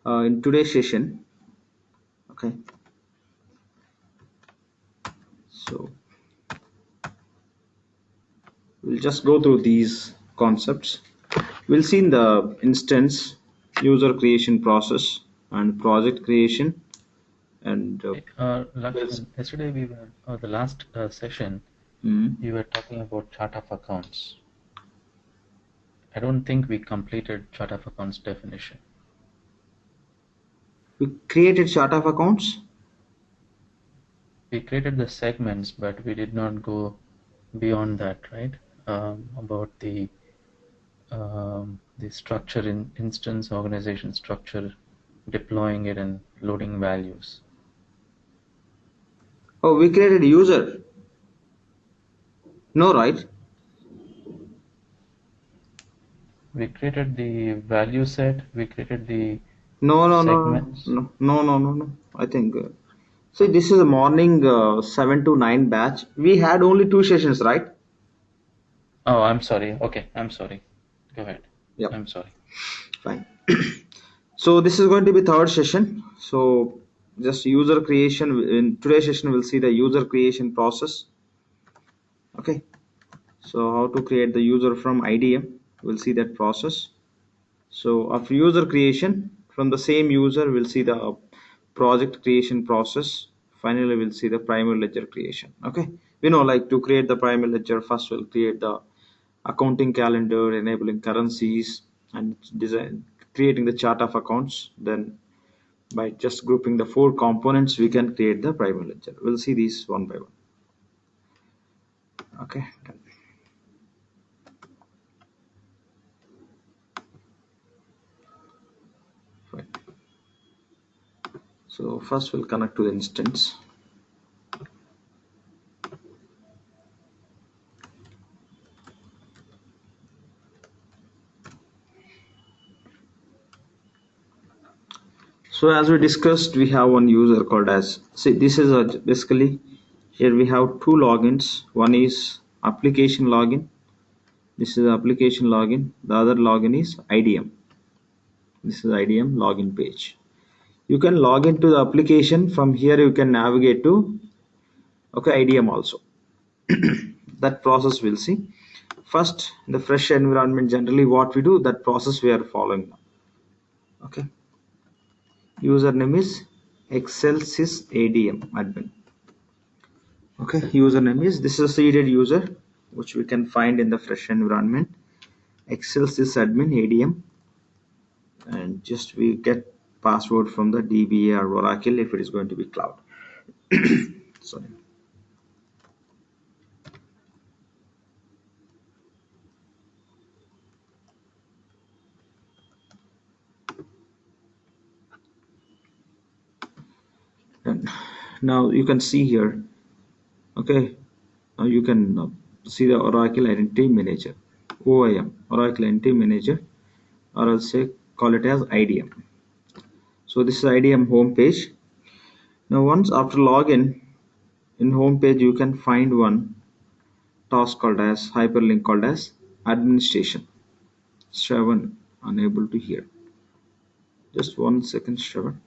In today's session. Okay, so we'll just go through these concepts. We'll see in the instance user creation process and project creation and Lakshman, yesterday we were, or the last session, you were talking about chart of accounts. I don't think we completed chart of accounts definition. we created chart of accounts. We created the segments, but we did not go beyond that, right? About the structure in instance organization structure, deploying it and loading values. Oh, we created user. No, right? We created the value set. We created the No. segments. No. I think. See, this is a morning 7 to 9 batch. We had only 2 sessions, right? Oh, I'm sorry. Okay, I'm sorry. Go ahead. Yep. I'm sorry. Fine. So this is going to be third session. So just user creation. In today's session, we'll see the user creation process. Okay. So how to create the user from IDM. We'll see that process. So after user creation, from the same user, we'll see the project creation process. Finally, we'll see the primary ledger creation. Okay. We know, like, to create the primary ledger, first we'll create the accounting calendar, enabling currencies, and design creating the chart of accounts. Then by just grouping the 4 components, we can create the primary ledger. We'll see these one by one. Okay, done. Fine. So first we'll connect to the instance. So as we discussed, we have one user called as, see, this is basically, here we have 2 logins. One is application login. This is application login. The other login is IDM. This is IDM login page. You can log into the application. From here you can navigate to IDM also. That process we'll see. First, in the fresh environment, generally what we do, that process we are following now. Okay. Username is Excelsis ADM admin. Okay, username is, this is a seeded user which we can find in the fresh environment. Excelsis admin ADM, and just we get password from the DBA or Oracle if it is going to be cloud. Sorry. And now you can see here. Okay, now you can see the Oracle Identity Manager, OIM, Oracle Identity Manager, or I'll say call it as IDM. So this is IDM home page. Now once after login, in home page you can find one task called as hyperlink called as administration. Shravan unable to hear. Just 1 second, Shravan.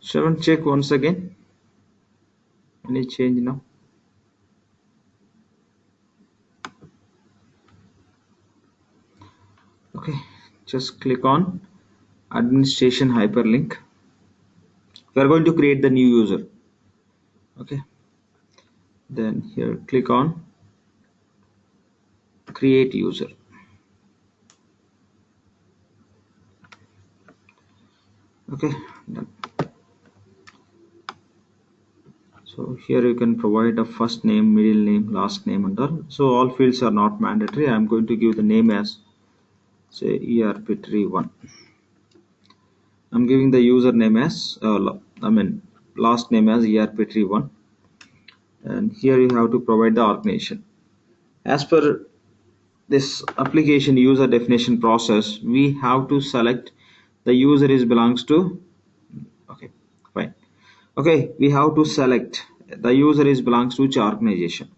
Shravan, check once again. Any change now? Okay, just click on administration hyperlink. We are going to create the new user. Okay, then here click on create user. Okay, done. So here you can provide a first name, middle name, last name, and all. So all fields are not mandatory. I'm going to give the name as, say, ERPTREE1. I'm giving the username as last name as ERPTREE1, and here you have to provide the organization. As per this application user definition process, we have to select the user is belongs to. Okay, fine. Okay, we have to select the user is belongs to which organization.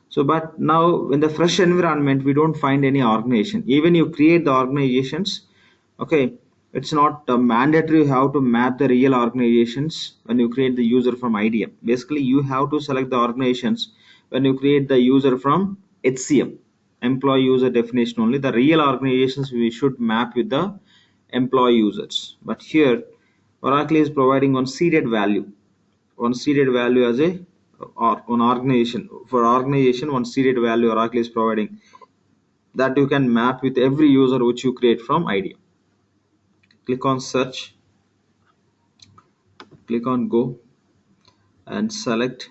So, but now in the fresh environment, we don't find any organization. Even you create the organizations, okay, it's not mandatory you have to map the real organizations when you create the user from IDM. Basically, you have to select the organizations when you create the user from HCM, employee user definition only. The real organizations we should map with the employee users. But here, Oracle is providing one seeded value, as a or one organization. For organization, one seeded value Oracle is providing that you can map with every user which you create from IDM. Click on search, click on go, and select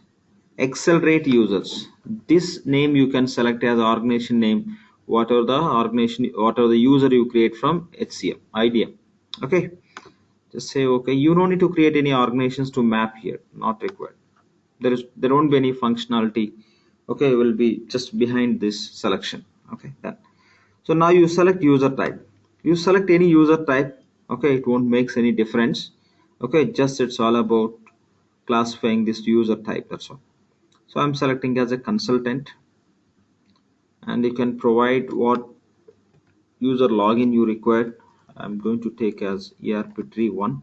accelerate users. This name you can select as organization name, whatever the organization, whatever the user you create from HCM IDM. Okay, just say okay. You don't need to create any organizations to map here, not required. There won't be any functionality. Okay, will be just behind this selection. Okay, done. So now you select user type. You select any user type. Okay, it won't makes any difference. Okay, just it's all about classifying this user type, that's all. So I'm selecting as a consultant, and you can provide what user login you require. I'm going to take as ERPTREE1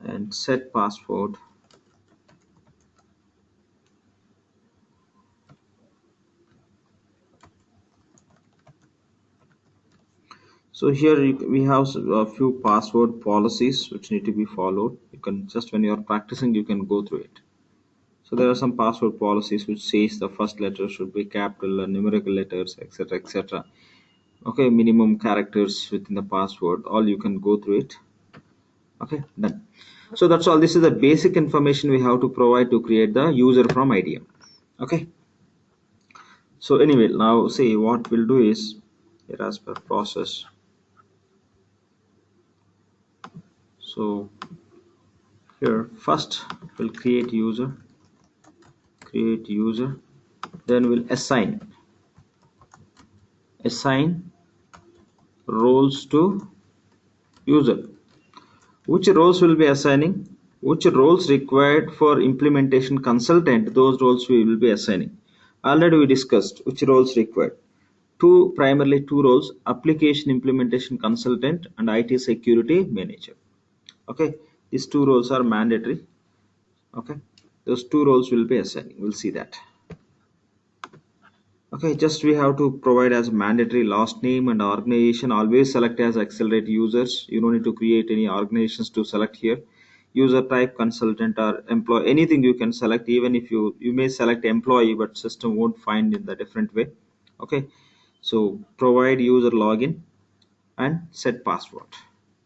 and set password. So here we have a few password policies which need to be followed. You can just, when you are practicing, you can go through it. So there are some password policies which says the first letter should be capital and numerical letters, etc., etc. Okay, minimum characters within the password. All you can go through it. Okay, done. So that's all. This is the basic information we have to provide to create the user from IDM. Okay. So anyway, now see what we'll do is here as per process. So here first we'll create user, then we'll assign roles to user. Which roles will be assigning? Which roles required for implementation consultant? Those roles we will be assigning. Already we discussed which roles required. Primarily two roles: application implementation consultant and IT security manager. Okay, these two roles are mandatory. Okay, those two roles will be assigning. We'll see that. Okay, just we have to provide as mandatory last name and organization. Always select as accelerate users. You don't need to create any organizations to select here. User type consultant or employee, anything you can select. Even if you may select employee, but system won't find in the different way. Okay, so provide user login and set password.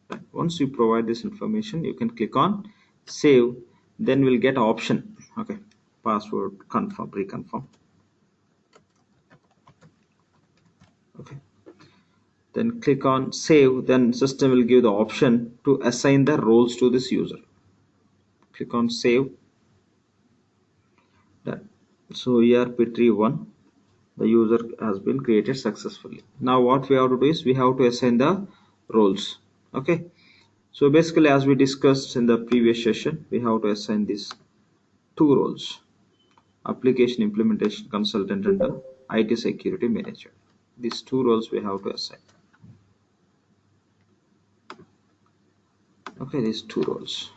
Right. Once you provide this information, you can click on save. Then we'll get option. Okay, password confirm, reconfirm. Okay, then click on save. Then system will give the option to assign the roles to this user. Click on save. Done. So ERPTREE1, the user has been created successfully. Now what we have to do is we have to assign the roles. Okay, so basically as we discussed in the previous session, we have to assign these two roles: application implementation consultant and the IT security manager. These two roles we have to assign. Okay, these two roles.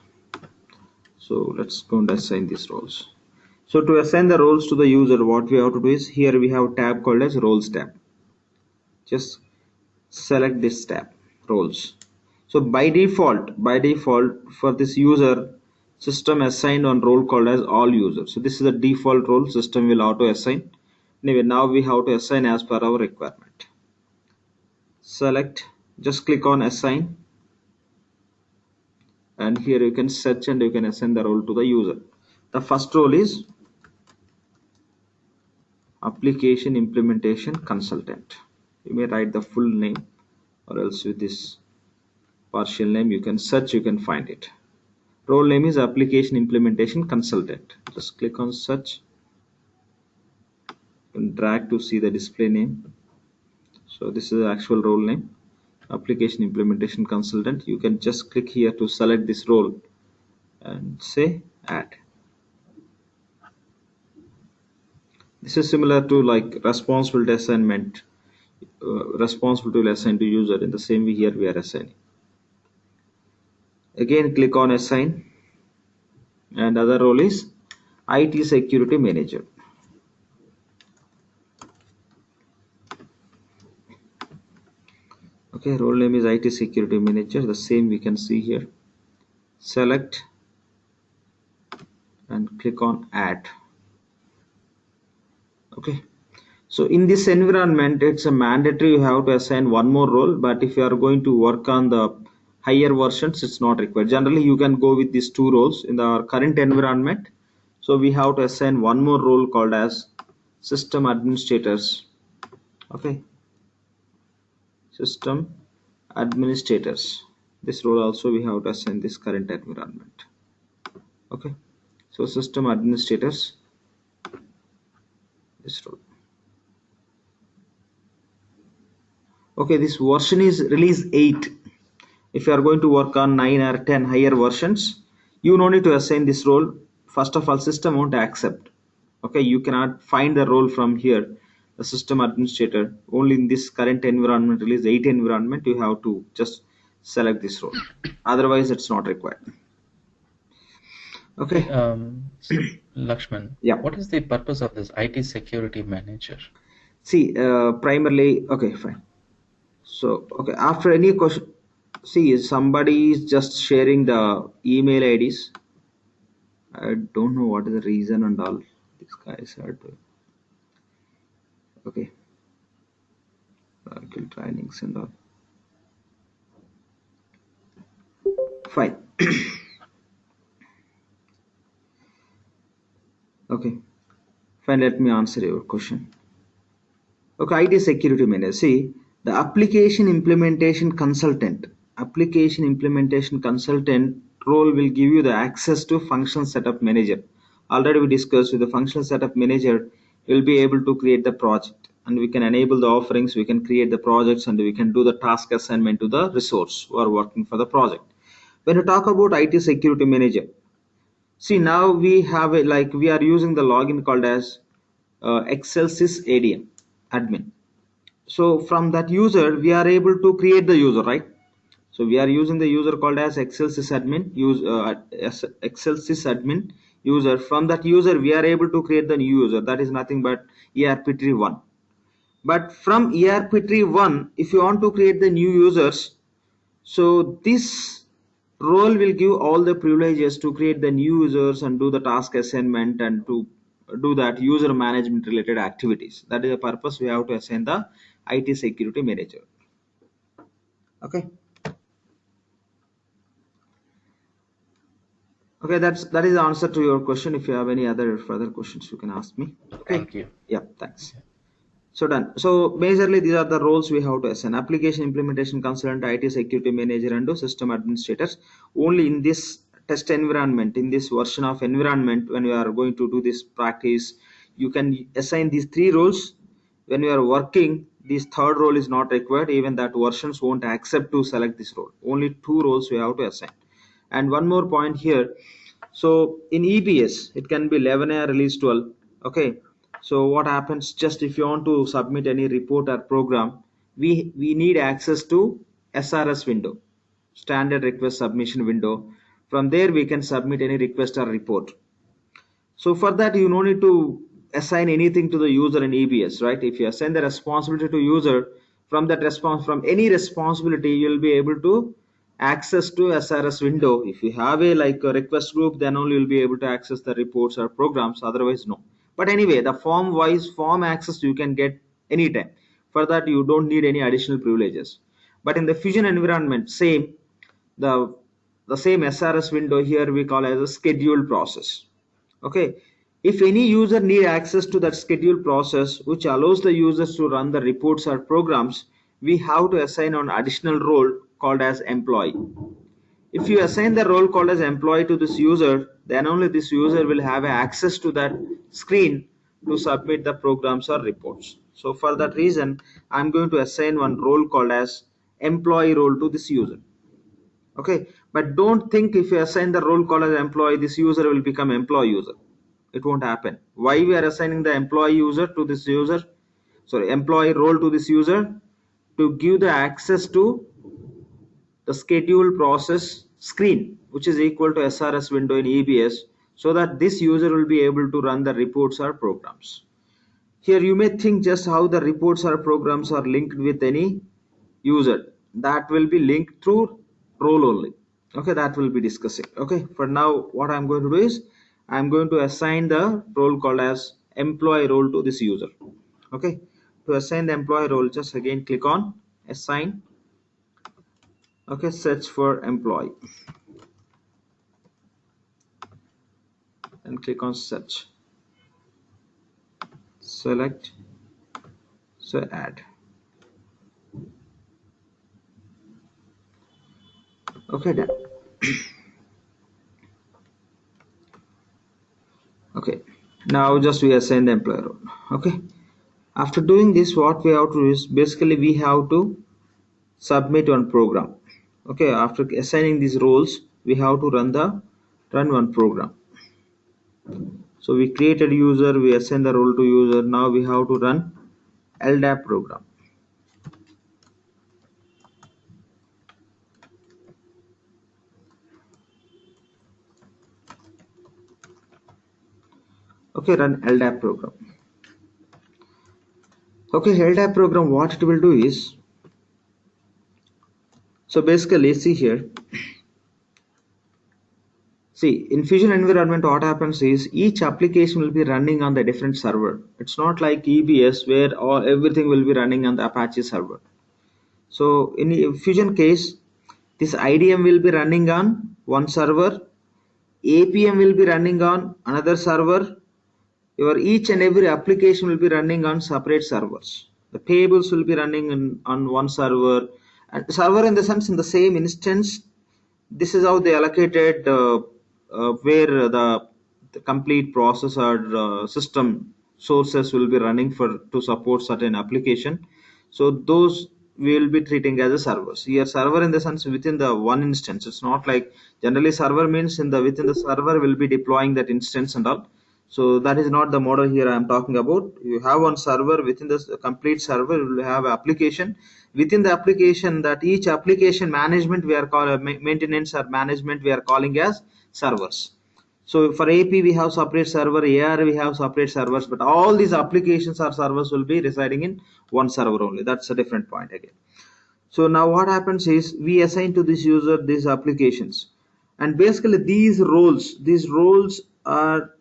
So let's go and assign these roles. So to assign the roles to the user, what we have to do is here we have a tab called as roles tab. Just select this tab, roles. So by default for this user, system assigned on role called as all users. So this is the default role system will auto assign. Anyway, now we have to assign as per our requirement. Select, just click on assign, and here you can search and you can assign the role to the user. The first role is application implementation consultant. You may write the full name, or else with this partial name you can search, you can find it. Role name is application implementation consultant. Just click on search and drag to see the display name. So this is the actual role name, application implementation consultant. You can just click here to select this role and say add. This is similar to like responsible to assignment, responsible to assign to user. In the same way here we are assigning. Again click on assign, and other role is IT security manager. Okay, role name is IT security manager. The same we can see here. Select and click on add. Okay, so in this environment it's a mandatory you have to assign one more role, but if you are going to work on the higher versions it's not required. Generally you can go with these two roles in the current environment. So we have to assign one more role called as system administrators. Okay, system administrators. This role also we have to assign this current environment. Okay, so system administrators, this role. Okay, this version is release 8. If you are going to work on 9 or 10 higher versions, you no need to assign this role. First of all, system won't accept. Okay, you cannot find the role from here, the system administrator. Only in this current environment, release 8 environment, you have to just select this role. Otherwise it's not required. Okay, So, LAXMAN, yeah, what is the purpose of this IT security manager? see, primarily, okay, fine. So okay, after any question, see, somebody is just sharing the email IDs. I don't know what is the reason and all. These guys are doing. Okay, kill trainings and all. Fine. Okay, fine. Let me answer your question. Okay, IT security manager. See, the application implementation consultant. Application implementation consultant role will give you the access to function setup manager. Already we discussed with the functional setup manager, you'll be able to create the project and we can enable the offerings, we can create the projects and we can do the task assignment to the resource who are working for the project. When you talk about IT security manager, see now we have a, like we are using the login called as Excelsis ADM admin. So from that user we are able to create the user, right? So we are using the user called as Excel sysadmin Excel sysadmin user. From that user we are able to create the new user, that is nothing but ERPTREE 1. But from ERPTREE 1, if you want to create the new users, so this role will give all the privileges to create the new users and do the task assignment and to do that user management related activities. That is the purpose we have to assign the IT security manager. Okay. Okay, that is the answer to your question. If you have any other further questions, you can ask me. Okay. Thank you. Yeah, thanks. So done. So majorly these are the roles we have to assign: application implementation consultant, IT security manager, and system administrators. Only in this test environment, in this version of environment, when we are going to do this practice, you can assign these 3 roles. When you are working, this third role is not required. Even that versions won't accept to select this role. Only 2 roles we have to assign. And one more point here. So in EBS, it can be 11A release 12. Okay. So what happens, just if you want to submit any report or program, we need access to SRS window, standard request submission window. From there we can submit any request or report. So for that you no need to assign anything to the user in EBS, right? If you assign the responsibility to user, from that response, from any responsibility, you'll be able to access to SRS window. If you have a like a request group, then only you'll be able to access the reports or programs, otherwise no. But anyway, the form access you can get anytime. For that you don't need any additional privileges. But in the Fusion environment, same, the same SRS window here we call as a scheduled process. Okay, if any user need access to that scheduled process which allows the users to run the reports or programs, we have to assign an additional role called as employee. If you assign the role called as employee to this user, then only this user will have access to that screen to submit the programs or reports. So for that reason, I'm going to assign one role called as employee role to this user. Okay, but don't think if you assign the role called as employee, this user will become employee user. It won't happen. Why we are assigning the employee user to this user, sorry, employee role to this user? To give the access to the schedule process screen, which is equal to SRS window in EBS, so that this user will be able to run the reports or programs. Here you may think just how the reports or programs are linked with any user. That will be linked through role only. Okay, that will be discussing. Okay, for now what I'm going to do is I'm going to assign the role called as employee role to this user. Okay, to assign the employee role, just again click on assign. Okay, search for employee and click on search, select, so add. Okay, done. Okay, now just we assign the employer role. Okay, after doing this, what we have to do is basically we have to submit one program. Okay, after assigning these roles, we have to run one program. So we created user, we assign the role to user. Now we have to run LDAP program. Okay, run LDAP program. Okay, LDAP program, what it will do is, so basically see here, see in Fusion environment what happens is each application will be running on the different server. It's not like EBS where everything will be running on the Apache server. So in a Fusion case, this IDM will be running on one server, APM will be running on another server, your each and every application will be running on separate servers. The tables will be running on one server, and server in the sense in the same instance. This is how they allocated where the complete process or system sources will be running for to support certain application. So those we will be treating as a servers. Here server in the sense within the one instance. It's not like generally server means in the within the server will be deploying that instance and all. So that is not the model here I am talking about. You have one server, within the complete server you will have application. Within the application, that each application management we are calling maintenance or management we are calling as servers. So for AP we have separate server, AR we have separate servers, but all these applications or servers will be residing in one server only. That's a different point again. So now what happens is we assign to this user these applications, and basically these roles are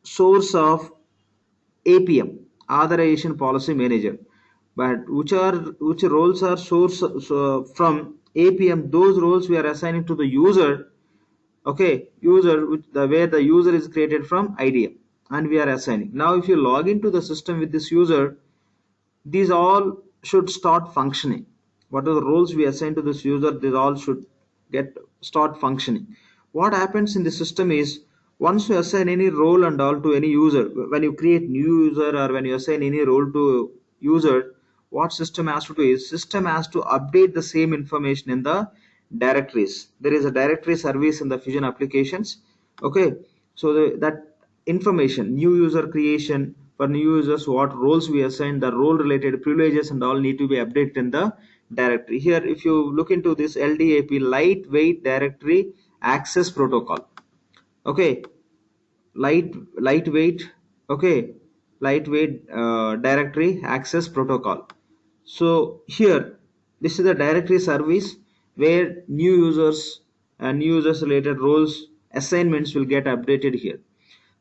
source of APM, authorization policy manager. But which roles are source from APM? Those roles we are assigning to the user. Okay, user where the user is created from IDM, and we are assigning. Now if you log into the system with this user, these all should start functioning. What are the roles we assign to this user? These all should start functioning. What happens in the system is once you assign any role and all to any user, when you create new user or when you assign any role to user, what system has to do is system has to update the same information in the directories. There is a directory service in the Fusion applications. Okay, so that information, new user creation, for new users what roles we assign, the role related privileges and all need to be updated in the directory. Here if you look into this LDAP, lightweight directory access protocol. Okay, lightweight, okay, lightweight directory access protocol. So here this is the directory service where new users and new users related roles assignments will get updated here.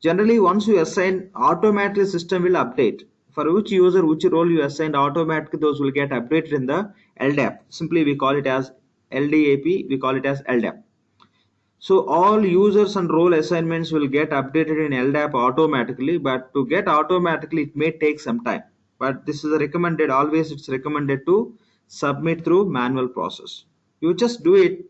Generally once you assign, automatically system will update for which user which role you assigned, automatically those will get updated in the LDAP. Simply we call it as LDAP, we call it as LDAP. So all users and role assignments will get updated in LDAP automatically, but to get automatically it may take some time. But this is recommended, always it's recommended to submit through manual process. You just do it.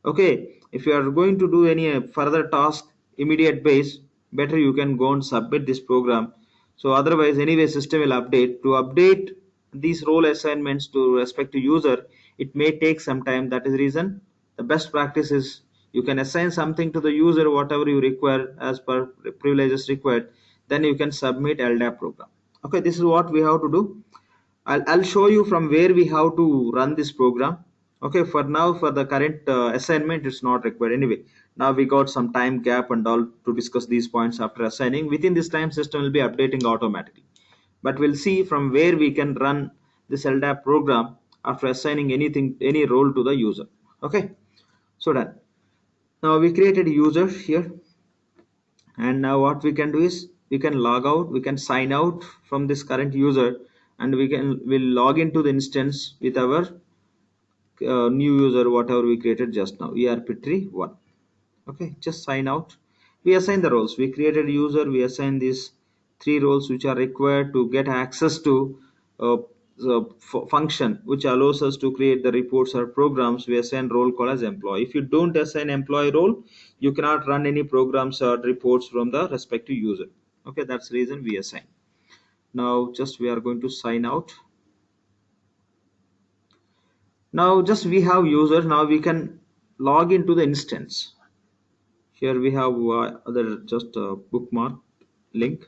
Okay, if you are going to do any further task immediate base, better you can go and submit this program. So otherwise anyway system will update. To update these role assignments to respect to user, it may take some time. That is the reason The best practice is you can assign something to the user whatever you require as per privileges required, then you can submit LDAP program. Okay, this is what we have to do. I'll show you from where we have to run this program. Okay, for now, for the current assignment, it's not required anyway. Now we got some time gap and all to discuss these points after assigning. Within this time, system will be updating automatically. But we'll see from where we can run this LDAP program after assigning anything, any role to the user. Okay, so done. Now we created a user here, and now what we can do is we can log out, we can sign out from this current user, and we'll log into the instance with our new user whatever we created just now, ERPTREE 1. Okay, just sign out. We assign the roles. We created a user, we assign these 3 roles which are required to get access to the function which allows us to create the reports or programs. We assign role called as employee. If you don't assign employee role, you cannot run any programs or reports from the respective user. Okay, that's the reason we assign. Now just we are going to sign out. Now just we have user. Now we can log into the instance. Here we have other just a bookmark link.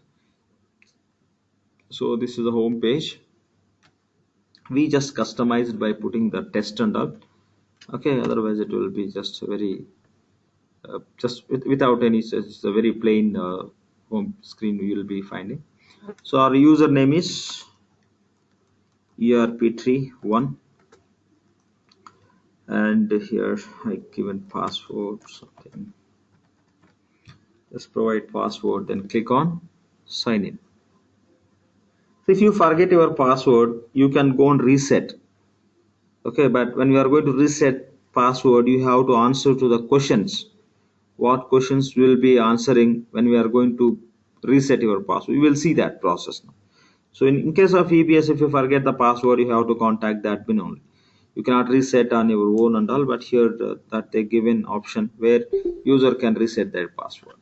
So this is the home page. We just customized by putting the test and all. Okay, otherwise it will be just very just without any, it's a very plain home screen you will be finding. So our username is ERPTREE1, and here I given password. Something. Just provide password, then click on sign in. So if you forget your password, you can go and reset. Okay, but when you are going to reset password, you have to answer to the questions. What questions will be answering when we are going to reset your password? You will see that process now. So in case of EBS, if you forget the password, you have to contact the admin only. You cannot reset on your own and all, but here that they give an option where user can reset their password.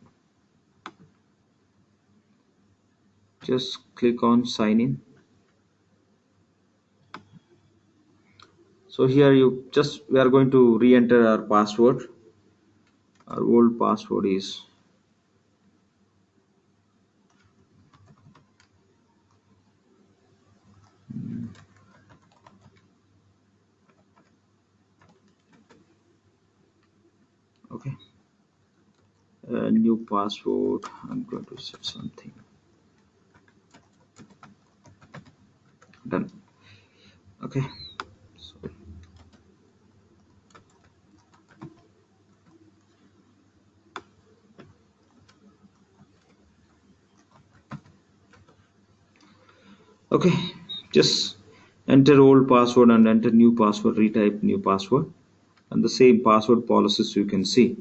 Just click on sign in. So here we are going to re-enter our password. Our old password is okay. New password. I'm going to set something. Done. Okay. So okay, just enter old password and enter new password, retype new password, and the same password policies you can see.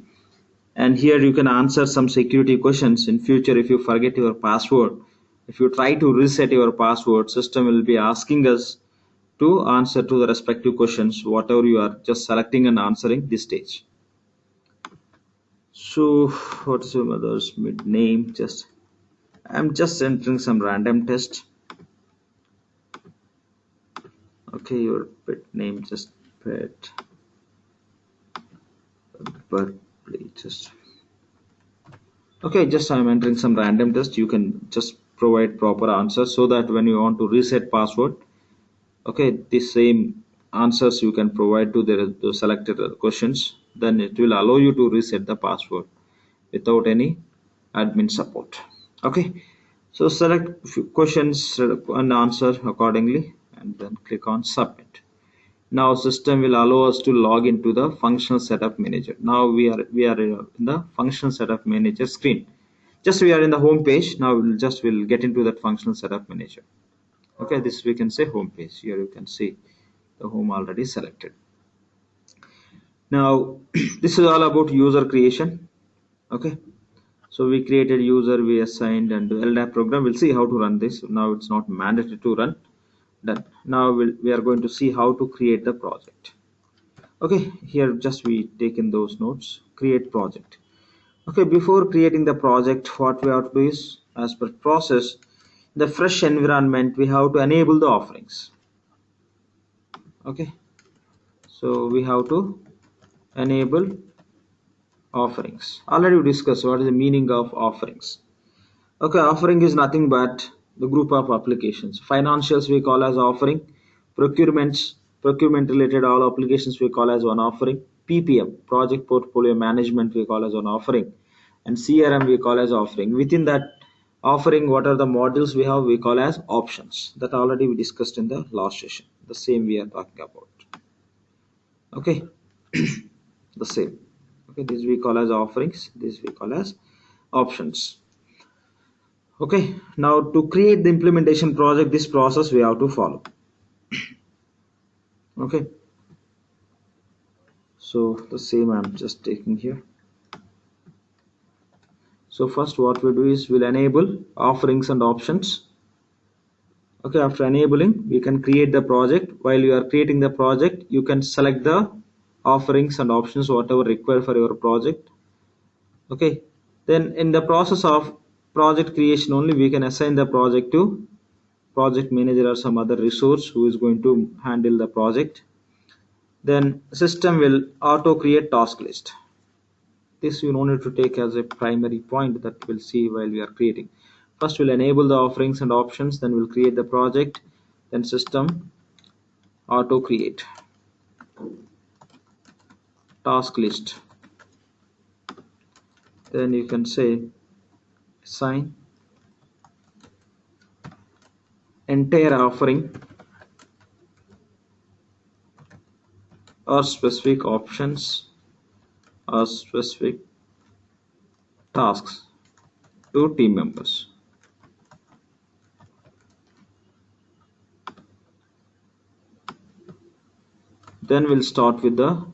And here you can answer some security questions. In future, if you forget your password, if you try to reset your password, system will be asking us to answer to the respective questions, whatever you are just selecting and answering this stage. So what's your mother's mid name? I'm just entering some random test. Okay, your pet name, just pet birthday, just okay, just I'm entering some random test. You can just provide proper answers so that when you want to reset password, okay, the same answers you can provide to the selected questions, then it will allow you to reset the password without any admin support. Okay, so select few questions and answer accordingly, and then click on submit. Now system will allow us to log into the functional setup manager. Now we are in the functional setup manager screen. Just we are in the home page. Now we'll get into that functional setup manager. Okay, this we can say home page. Here you can see the home already selected. Now this is all about user creation. Okay, so we created user, we assigned, and LDAP program. We'll see how to run this. Now it's not mandatory to run. Done. Now we are going to see how to create the project. Okay, here just we taken those notes. Create project. Okay, before creating the project, what we have to do is, as per process, the fresh environment, we have to enable the offerings. Okay, so we have to enable offerings. Already we discussed what is the meaning of offerings. Okay, offering is nothing but the group of applications. Financials we call as offering. Procurement related all applications we call as one offering. PPM, project portfolio management, we call as one offering. And CRM we call as offering. Within that offering, what are the modules we have? We call as options. That already we discussed in the last session. The same we are talking about. Okay, the same. Okay, this we call as offerings. This we call as options. Okay, now to create the implementation project, this process we have to follow. Okay, so the same I'm just taking here. So first what we do is we'll enable offerings and options. Okay, after enabling, we can create the project. While you are creating the project, you can select the offerings and options whatever required for your project. Okay, then in the process of project creation only, we can assign the project to project manager or some other resource who is going to handle the project. Then system will auto create task list. This you don't need to take as a primary point that we'll see while we are creating. First we'll enable the offerings and options, then we'll create the project, then system auto create task list. Then you can say assign entire offering or specific options or specific tasks to team members. Then we'll start with the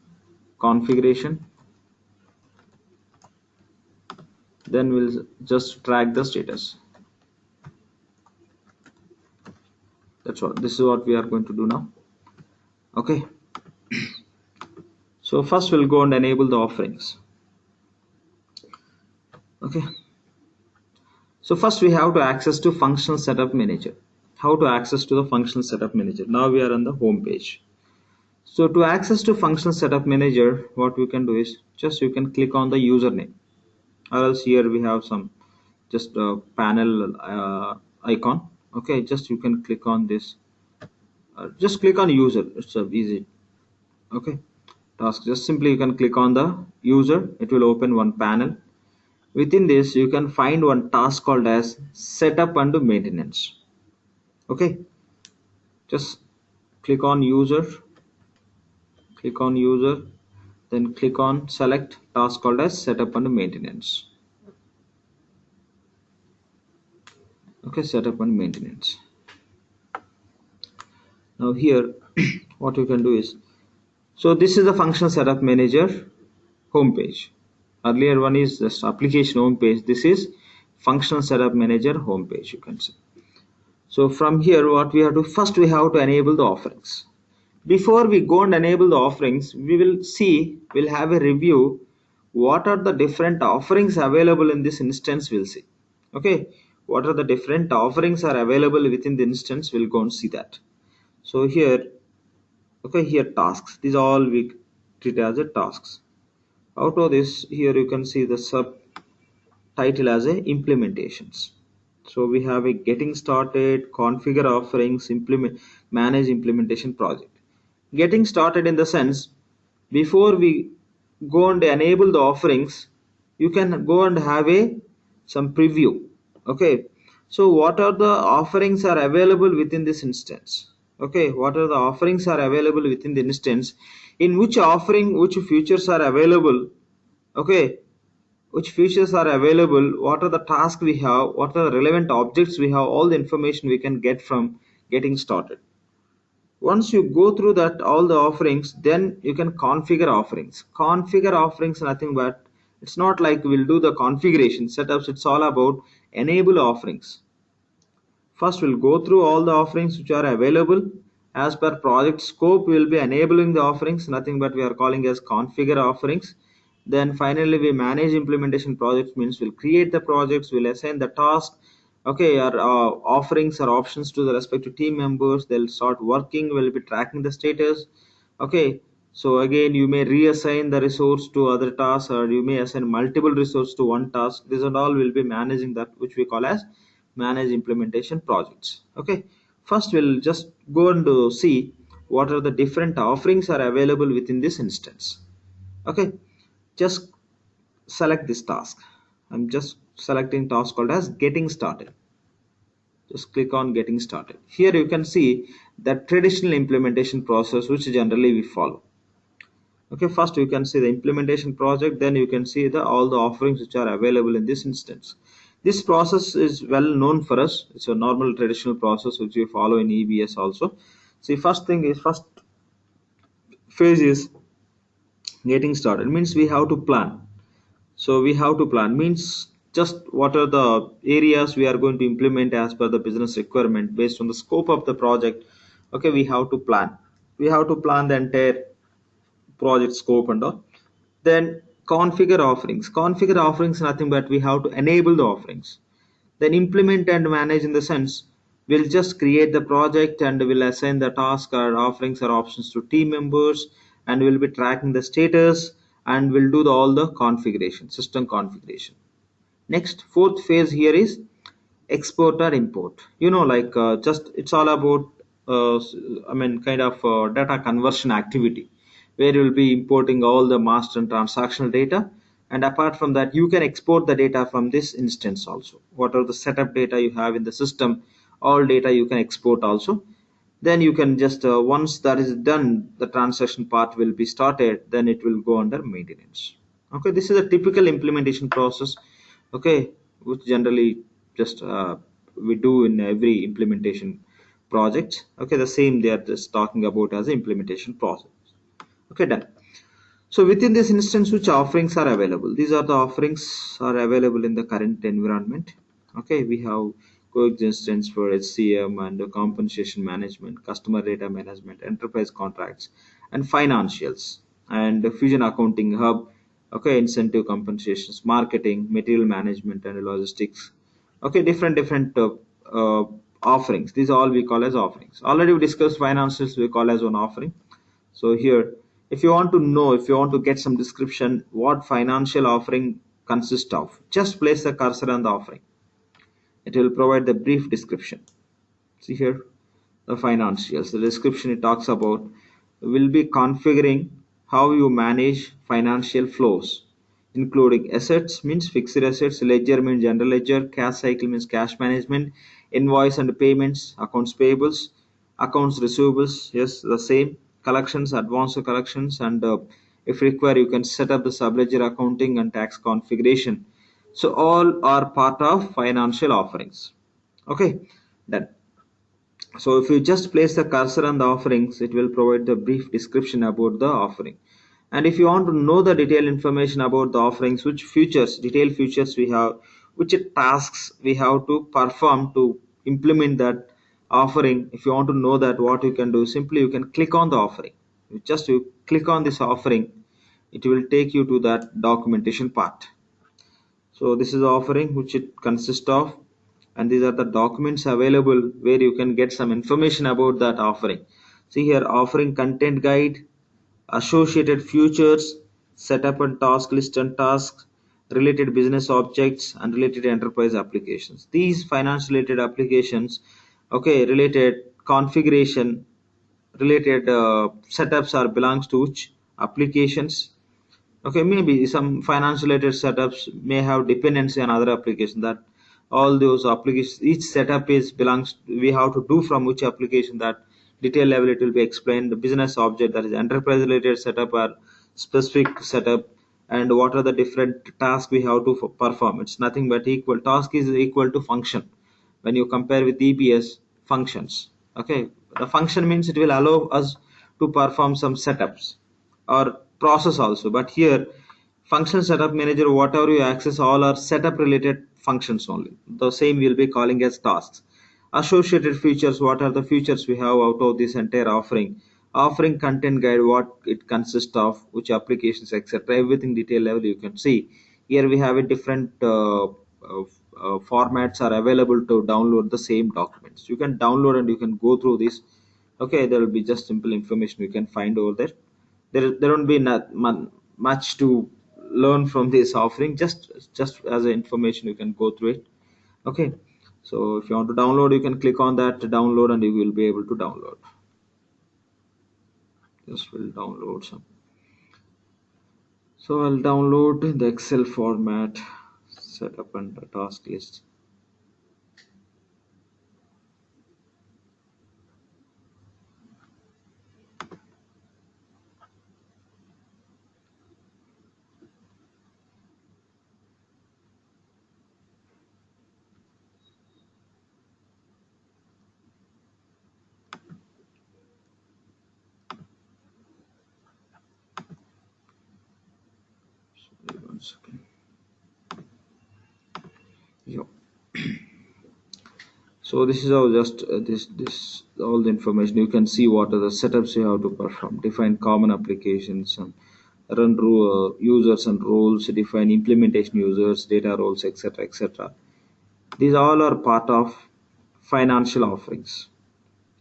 configuration. Then we'll just track the status. That's all. This is what we are going to do now. Okay. So first we'll go and enable the offerings. Okay. So first we have to access to functional setup manager. How to access to the functional setup manager? Now we are on the home page. So to access to functional setup manager, what we can do is just you can click on the username, or else here we have some just a panel icon. Okay, just you can click on this. Just click on user. It's easy. Okay, task. Just simply you can click on the user. It will open one panel. Within this, you can find one task called as setup and maintenance. Okay, just click on user, then click on select task called as setup and maintenance. Okay, setup and maintenance. Now here, what you can do is, so this is the function setup manager homepage. Earlier one is just application homepage. This is function setup manager homepage, you can see. So from here, what we have to first we have to enable the offerings. Before we go and enable the offerings, we'll have a review what are the different offerings available in this instance. We'll see. Okay, what are the different offerings are available within the instance. We'll go and see that. So here, okay, here tasks. These all we treat as a tasks. Out of this, here you can see the subtitle as a implementations. So we have a getting started, configure offerings, manage implementation project. Getting started in the sense, before we go and enable the offerings, you can go and have some preview. Okay, so what are the offerings are available within this instance? Okay, what are the offerings are available within the instance? In which offering, which features are available? Okay, which features are available? What are the tasks we have? What are the relevant objects we have? All the information we can get from getting started. Once you go through that all the offerings, then you can configure offerings. Configure offerings nothing but, it's not like we'll do the configuration setups. It's all about enable offerings. First we'll go through all the offerings which are available as per project scope. We'll be enabling the offerings, nothing but we are calling as configure offerings. Then finally we manage implementation projects, means we'll create the projects, we'll assign the task. Okay, our offerings or options to the respective team members. They'll start working, we'll be tracking the status. Okay, So again, you may reassign the resource to other tasks, or you may assign multiple resources to one task. This and all will be managing that, which we call as manage implementation projects. Okay, first we'll just go and see what are the different offerings are available within this instance. Okay, just select this task. I'm just selecting task called as getting started. Just click on getting started. Here you can see the traditional implementation process which generally we follow. Okay, first you can see the implementation project, then you can see the all the offerings which are available in this instance. This process is well known for us. It's a normal traditional process which we follow in EBS also. See, first phase is getting started, means we have to plan. So we have to plan means just what are the areas we are going to implement as per the business requirement based on the scope of the project. Okay, we have to plan. We have to plan the entire project scope and all. Then configure offerings. Configure offerings nothing but we have to enable the offerings. Then implement and manage in the sense we'll just create the project and we'll assign the task or offerings or options to team members, and we'll be tracking the status, and we'll do all the configuration, system configuration. Next, fourth phase here is export or import. Like just it's all about kind of data conversion activity, where you will be importing all the master and transactional data, and apart from that you can export the data from this instance also. Whatever the setup data you have in the system, all data you can export also. Then you can just once that is done, the transaction part will be started, then it will go under maintenance. Okay, this is a typical implementation process. Okay, which generally just we do in every implementation project. Okay, the same they are just talking about as an implementation process. Okay, done. So within this instance, which offerings are available? These are the offerings are available in the current environment. Okay, we have coexistence for HCM and compensation management, customer data management, enterprise contracts, and financials, and fusion accounting hub. Okay, incentive compensations, marketing, material management, and logistics. Okay, different offerings. These all we call as offerings. Already we discussed financials. We call as one offering. So here, if you want to know, if you want to get some description what financial offering consists of, just place the cursor on the offering. It will provide the brief description. See here, the financials. The description it talks about will be configuring how you manage financial flows, including assets means fixed assets, ledger means general ledger, cash cycle means cash management, invoice and payments, accounts payables, accounts receivables, yes, the same, collections, advanced collections, and if required, you can set up the subledger accounting and tax configuration. So all are part of financial offerings. Okay, done. So if you just place the cursor on the offerings, it will provide the brief description about the offering. And if you want to know the detailed information about the offerings, which features, detailed features we have, which tasks we have to perform to implement that offering, if you want to know that, what you can do, simply you can click on the offering. You click on this offering, it will take you to that documentation part. So this is the offering which it consists of, and these are the documents available where you can get some information about that offering. See here, offering content guide, associated features, setup and task list and tasks, related business objects, and related enterprise applications. These finance related applications, okay, related configuration, related setups are belongs to which applications. Okay, maybe some finance related setups may have dependency on other application, that all those applications, each setup is belongs, we have to do from which application, that detail level it will be explained. The business object, that is enterprise related setup or specific setup, and what are the different tasks we have to perform. It's nothing but equal, task is equal to function when you compare with EBS functions. Okay, the function means it will allow us to perform some setups or process also, but here function setup manager, whatever you access, all are setup related functions only. The same we'll be calling as tasks. Associated features, what are the features we have out of this entire offering. Offering content guide, what it consists of, which applications, etc. Everything detail level you can see. Here we have a different formats are available to download the same documents. You can download and you can go through this. Okay, there will be just simple information you can find over there. there won't be much to learn from this offering. Just as an information, you can go through it. Okay, so if you want to download, you can click on that download and you will be able to download. Just will download some. So I'll download the Excel format, setup and the task list. Sorry, 1 second. Yeah. So this is how just this all the information. You can see what are the setups you have to perform, define common applications, and run users and roles, define implementation users, data roles, etc., etc. These all are part of financial offerings.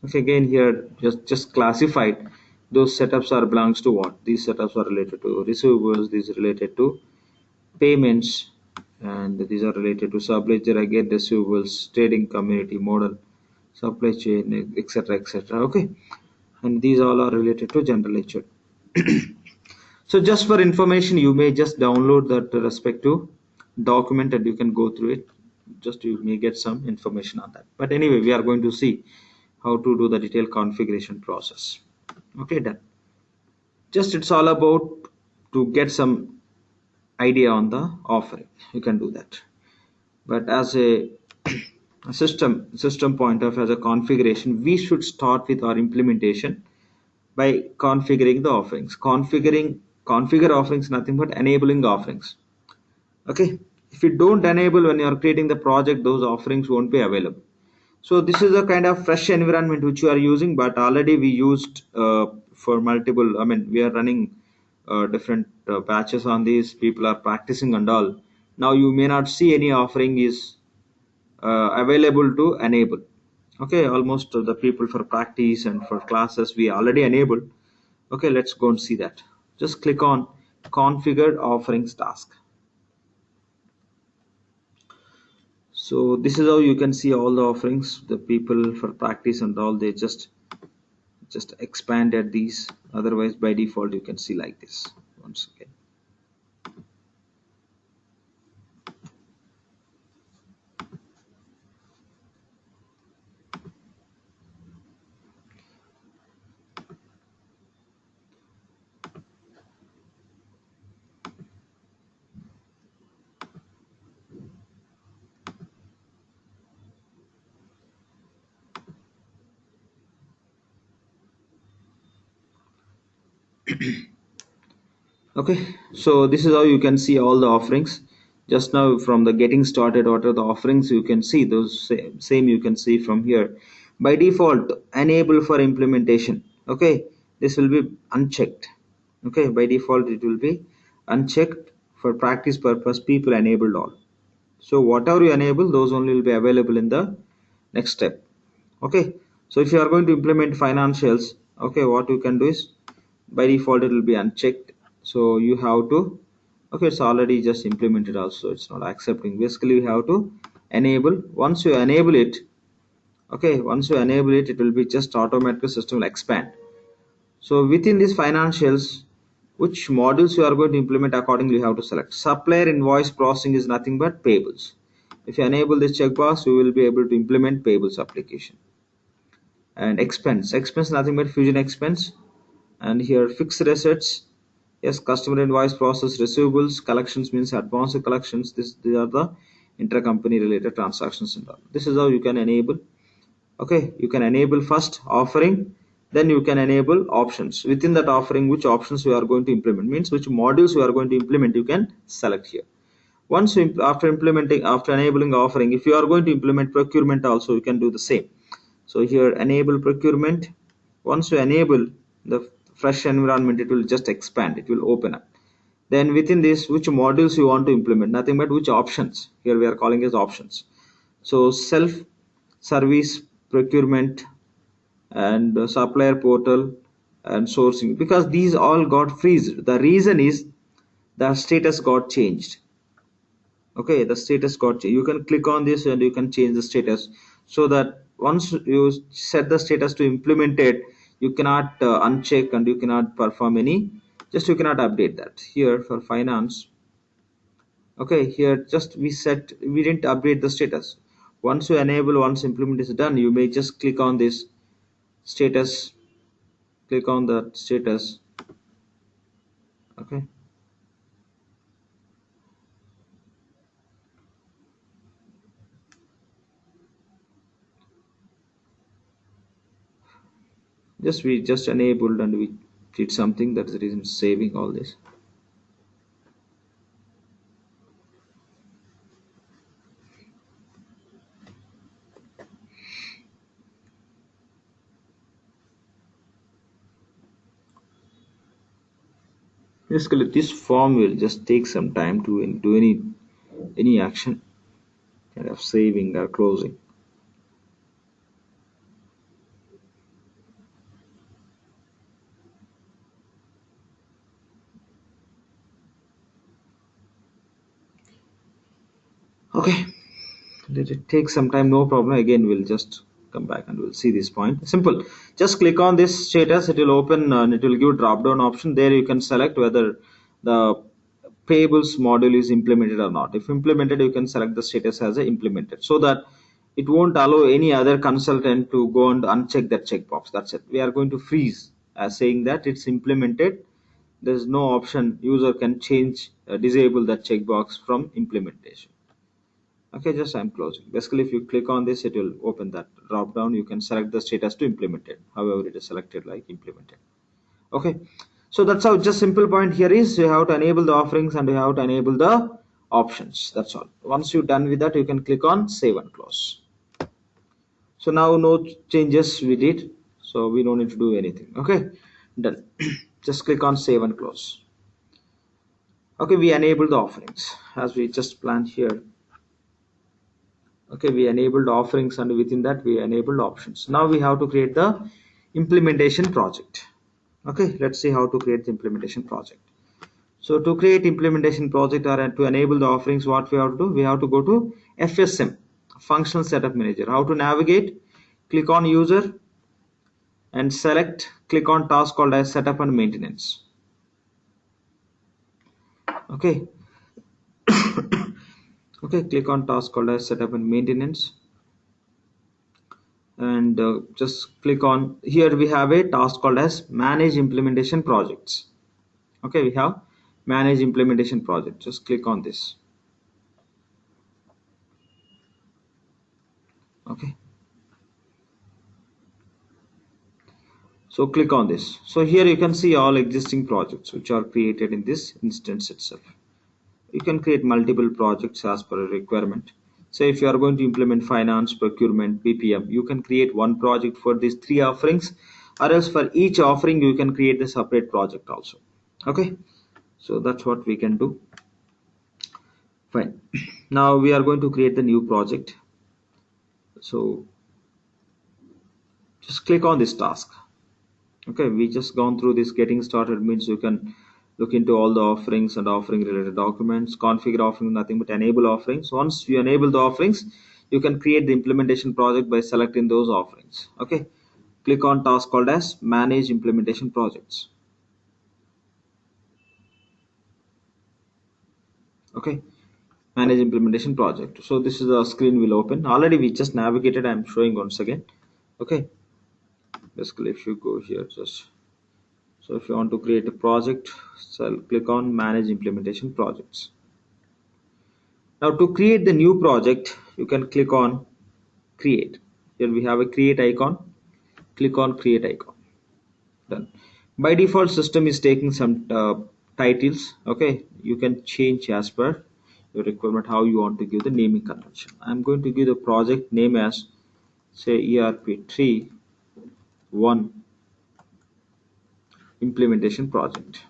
Okay, again here just classified. Those setups are belongs to what? These setups are related to receivables. These are related to payments, and these are related to subledger, again receivables, trading community model, supply chain, etc., etc. Okay, and these all are related to general ledger. So just for information, you may just download that respective document and you can go through it. Just you may get some information on that. But anyway, we are going to see how to do the detailed configuration process. Okay, done. Just it's all about to get some idea on the offering. You can do that. But as a system point of as a configuration, we should start with our implementation by configuring the offerings. Configure offerings nothing but enabling offerings. Okay, if you don't enable when you are creating the project, those offerings won't be available. So this is a kind of fresh environment which you are using, but already we used for multiple. I mean, we are running different batches on these. People are practicing and all. Now you may not see any offering is available to enable. Okay, almost the people for practice and for classes we already enabled. Okay, let's go and see that. Just click on configured offerings task. So this is how you can see all the offerings. The people for practice and all, they just expanded these. Otherwise by default you can see like this. Once again, okay, so this is how you can see all the offerings. Just now from the getting started, what are the offerings, you can see those same you can see from here. By default, enable for implementation. Okay, this will be unchecked. Okay, by default it will be unchecked. For practice purpose, people enabled all. So whatever you enable, those only will be available in the next step. Okay, so if you are going to implement financials, okay, what you can do is by default it will be unchecked. So you have to, okay, it's already just implemented also, it's not accepting. Basically you have to enable. Once you enable it, okay, once you enable it, it will be just automatically system will expand. So within these financials, which modules you are going to implement, accordingly you have to select. Supplier invoice processing is nothing but payables. If you enable this checkbox, you will be able to implement payables application. And expense nothing but fusion expense. And here fixed assets, yes, customer invoice process, receivables, collections means advanced collections. These are the intercompany related transactions and all. This is how you can enable. Okay, you can enable first offering, then you can enable options. Within that offering, which options you are going to implement, means which modules you are going to implement, you can select here. Once you, after enabling offering, if you are going to implement procurement also, you can do the same. So here enable procurement. Once you enable the fresh environment, it will just expand, it will open up. Then within this, which modules you want to implement, nothing but which options, here we are calling as options. So self service procurement and supplier portal and sourcing, because these all got freezed. The reason is the status got changed. Okay, the status got changed. You can click on this and you can change the status, so that once you set the status to implement it, you cannot uncheck and you cannot perform any, just you cannot update that. Here for finance, okay, here just we didn't update the status. Once you enable, once implement is done, you may just click on this status, click on the status. Okay, we just enabled and we did something. That's the reason saving all this. Basically this form will just take some time to do any action, kind of saving or closing. Okay, let it take some time, no problem. Again we'll just come back and we'll see this point. Simple, just click on this status, it will open and it will give drop down option. There you can select whether the payables module is implemented or not. If implemented, you can select the status as a implemented, so that it won't allow any other consultant to go and uncheck that checkbox. That's it. We are going to freeze as saying that it's implemented. There's no option user can change disable that checkbox from implementation. Okay, just I'm closing. Basically if you click on this, it will open that drop down. You can select the status to implemented, however it is selected like implemented. Okay, so that's how. Just simple point here is you have to enable the offerings and you have to enable the options. That's all. Once you're done with that, you can click on save and close. So now no changes we did, so we don't need to do anything. Okay, done. Just click on save and close. Okay, we enable the offerings as we just planned here. Okay, we enabled offerings and within that we enabled options. Now we have to create the implementation project. Okay, let's see how to create the implementation project. So to create implementation project or to enable the offerings, what we have to do, we have to go to FSM, functional setup manager. How to navigate? Click on user and select, click on task called as setup and maintenance. Okay. Okay, click on task called as setup and maintenance, and just click on here. We have a task called as manage implementation projects. Okay, we have manage implementation project. Just click on this. Okay, so click on this. So here you can see all existing projects which are created in this instance itself. You can create multiple projects as per a requirement. So if you are going to implement finance, procurement, PPM, you can create one project for these three offerings, or else for each offering you can create the separate project also. Okay, so that's what we can do. Fine. Now we are going to create the new project. So just click on this task. Okay, we just gone through this. Getting started means you can look into all the offerings and offering related documents, configure offering, nothing but enable offerings. Once you enable the offerings, you can create the implementation project by selecting those offerings. Okay, click on task called as manage implementation projects. Okay, manage implementation project. So this is the screen will open. Already we just navigated, I'm showing once again. Okay, basically if you go here, just so if you want to create a project, so click on manage implementation projects. Now to create the new project, you can click on create. Here we have a create icon. Click on create icon. Done. By default system is taking some titles. Okay, you can change as per your requirement how you want to give the naming convention. I'm going to give the project name as say ERP3 1 implementation project.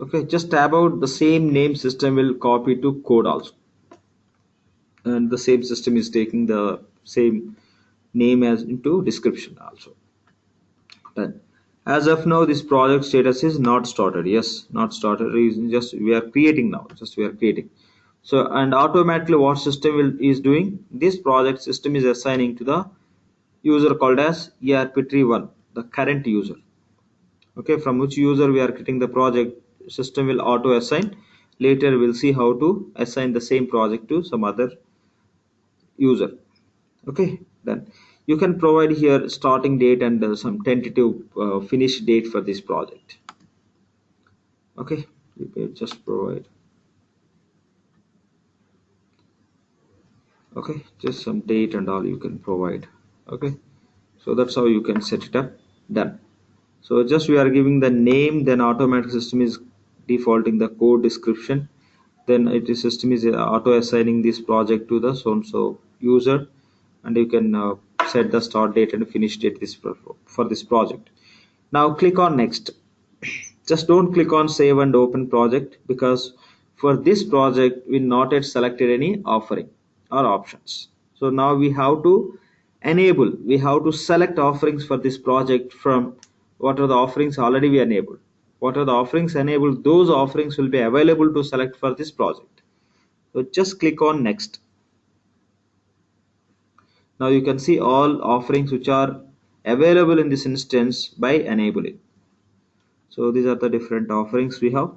Okay, just about the same name system will copy to code also, and the same system is taking the same name as into description also. Done. As of now, this project status is not started. Yes, not started. Reason just we are creating now. Just we are creating. So and automatically what system is doing? This project system is assigning to the user called as ERPTREE1, the current user. Okay, from which user we are creating the project, system will auto assign. Later we'll see how to assign the same project to some other user. Okay, then you can provide here starting date and some tentative finish date for this project. Okay, you can just provide. Okay, just some date and all you can provide. Okay, so that's how you can set it up. Done. So just we are giving the name, then automatic system is defaulting the code description, then it is system is auto assigning this project to the so and so user, and you can set the start date and finish date this for this project. Now click on next. Just don't click on save and open project, because for this project we not yet selected any offering or options. So now we have to enable, we have to select offerings for this project from what are the offerings already we enabled. What are the offerings enabled? Those offerings will be available to select for this project. So just click on next. Now you can see all offerings which are available in this instance by enabling. So these are the different offerings we have.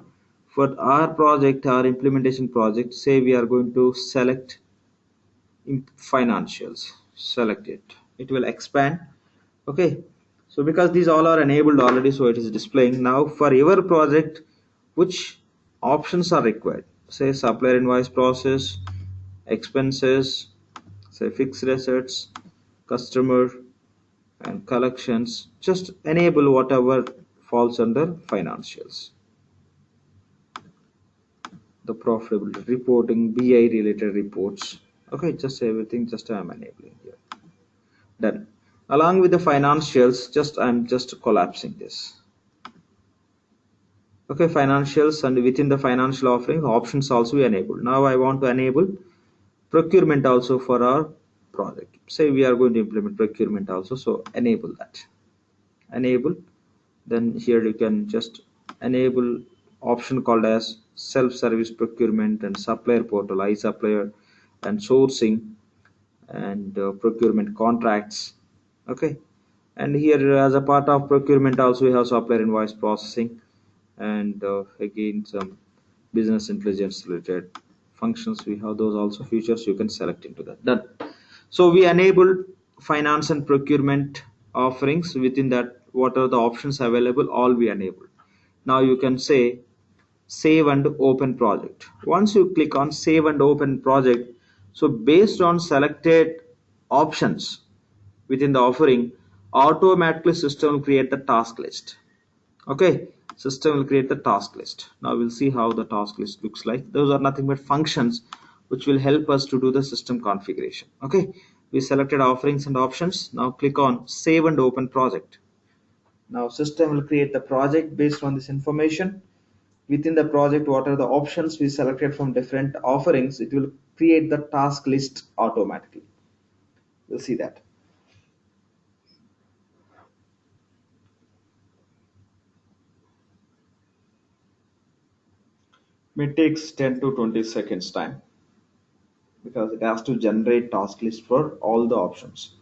For our project, our implementation project, say we are going to select financials. Select it. It will expand. Okay. So because these all are enabled already, so it is displaying. Now for your project, which options are required? Say supplier invoice process, expenses, say fixed assets, customer, and collections. Just enable whatever falls under financials. The profitability reporting, BI related reports. Okay, just everything, just I'm enabling here. Done. Along with the financials, just I'm just collapsing this. Okay, financials, and within the financial offering, options also enabled. Now I want to enable procurement also for our project. Say we are going to implement procurement also, so enable that. Enable. Then here you can just enable option called as self-service procurement and supplier portal, iSupplier, and sourcing and procurement contracts. Okay, and here as a part of procurement also we have supplier invoice processing, and again some business intelligence related functions. We have those also features you can select into that. Done. So we enabled finance and procurement offerings. Within that, what are the options available? All we enabled. Now you can say save and open project. Once you click on save and open project, so based on selected options within the offering, automatically system will create the task list. Okay, system will create the task list. Now we'll see how the task list looks like. Those are nothing but functions which will help us to do the system configuration. Okay, we selected offerings and options. Now click on save and open project. Now system will create the project based on this information. Within the project, what are the options we selected from different offerings? It will create the task list automatically. We'll see that. It takes 10 to 20 seconds time, because it has to generate task list for all the options.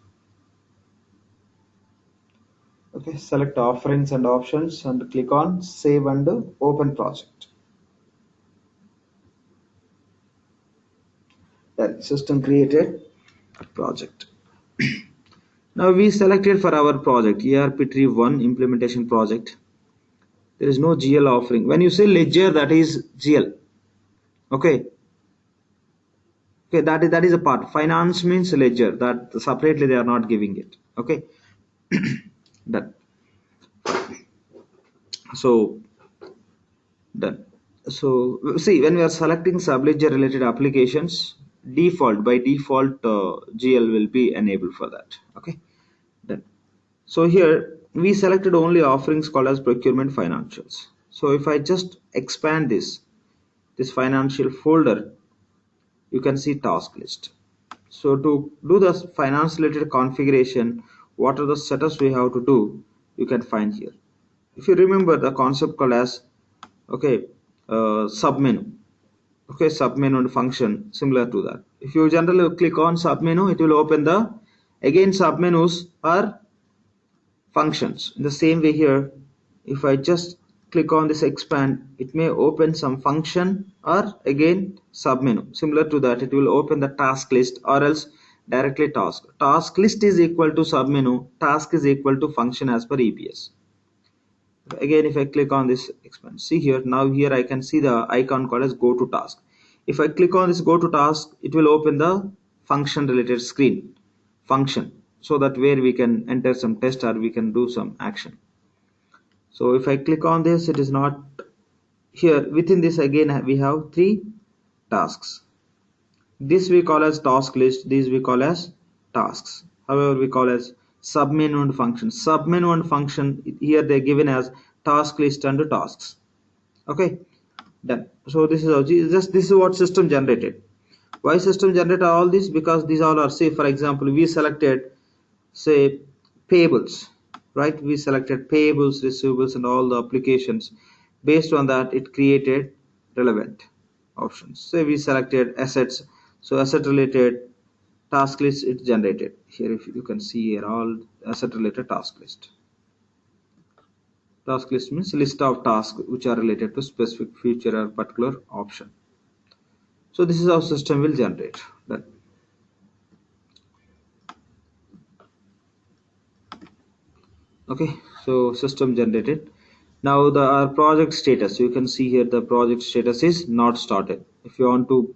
Okay, select offerings and options and click on save and open project. Then system created project. Now we selected for our project ERPTREE1 implementation project. There is no GL offering. When you say ledger, that is GL. Okay. Okay, that is a part. Finance means ledger. That separately they are not giving it. Okay. Done. So done. So see, when we are selecting subledger related applications, by default GL will be enabled for that. Okay. Done. So here we selected only offerings called as procurement financials. So if I just expand this financial folder, you can see task list. So to do the finance related configuration, what are the setups we have to do, you can find here. If you remember the concept called as, okay, submenu. Okay, submenu and function similar to that. If you generally click on submenu, it will open the, again, submenus are functions. In the same way here, if I just click on this expand, it may open some function or again submenu. Similar to that, it will open the task list or else directly task. Task list is equal to submenu, task is equal to function as per EPS. Again, if I click on this expand, see here, now here I can see the icon called as go to task. If I click on this go to task, it will open the function related screen, function, so that where we can enter some text or we can do some action. So if I click on this, it is not here. Within this again we have 3 tasks. This we call as task list, these we call as tasks. However, we call as submenu and function. Submenu and function, here they are given as task list and tasks. Okay, done. So this is how, just this is what system generated. Why system generated all this? Because these all are, say for example, we selected, say, payables, right? We selected payables, receivables, and all the applications. Based on that, it created relevant options. Say we selected assets, so asset related task list it generated here. If you can see here, all asset related task list. Task list means list of tasks which are related to specific feature or particular option. So this is how system will generate that. Okay, so system generated. Now the our project status, you can see here the project status is not started. If you want to,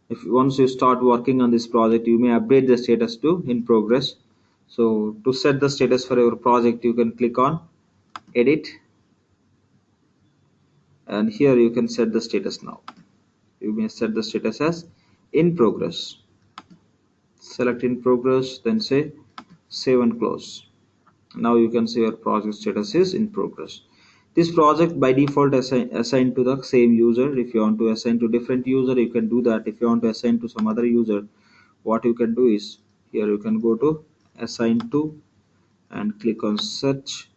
if once you start working on this project, you may update the status to in progress. So to set the status for your project, you can click on edit, and here you can set the status. Now you may set the status as in progress. Select in progress, then say save and close. Now you can see your project status is in progress. This project by default assigned to the same user. If you want to assign to different user, you can do that. If you want to assign to some other user, what you can do is here you can go to assign to and click on search,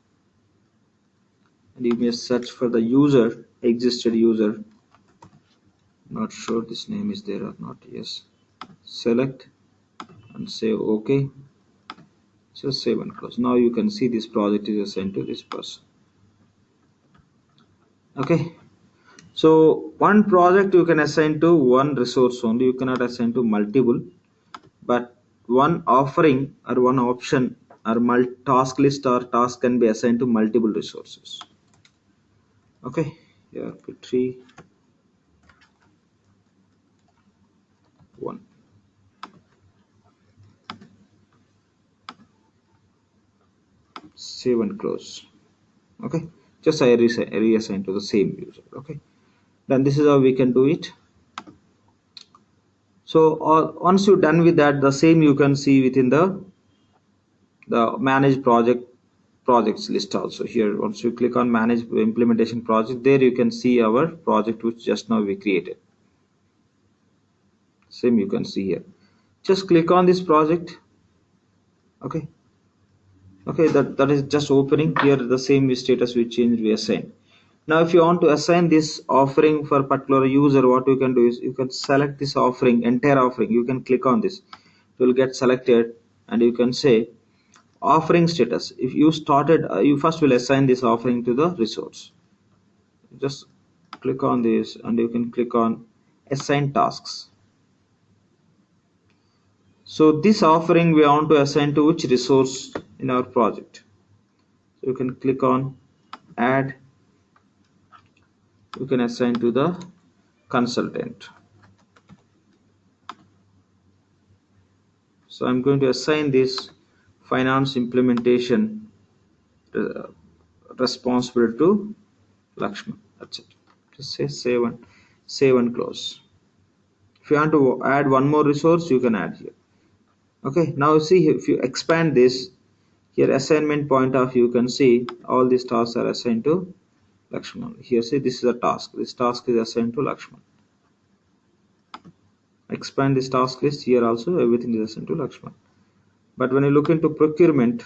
and you may search for the user, existed user. Not sure this name is there or not. Yes, select and say OK. So save and close. Now you can see this project is assigned to this person. Okay, so one project you can assign to one resource only. You cannot assign to multiple, but one offering or one option or task list or task can be assigned to multiple resources. Okay, ERPTREE 1. Save and close. Okay, just I reassign to the same user. Okay, then this is how we can do it. So once you're done with that, the same you can see within the manage projects list also. Here once you click on manage implementation project, there you can see our project which just now we created. Same you can see here. Just click on this project. Okay, that is just opening. Here the same status we changed, we assign. Now if you want to assign this offering for particular user, what you can do is you can select this offering, entire offering. You can click on this, it will get selected, and you can say offering status. If you started, you first will assign this offering to the resource. Just click on this and you can click on assign tasks. So this offering we want to assign to which resource in our project. So you can click on add. You can assign to the consultant. So I'm going to assign this finance implementation responsible to LAXMAN. That's it. Just say save and close. If you want to add one more resource, you can add here. Okay, now see if you expand this here, assignment point of view, you can see all these tasks are assigned to LAXMAN. Here see this is a task. This task is assigned to LAXMAN. expand this task list. Here also everything is assigned to Lakshman. But when you look into procurement,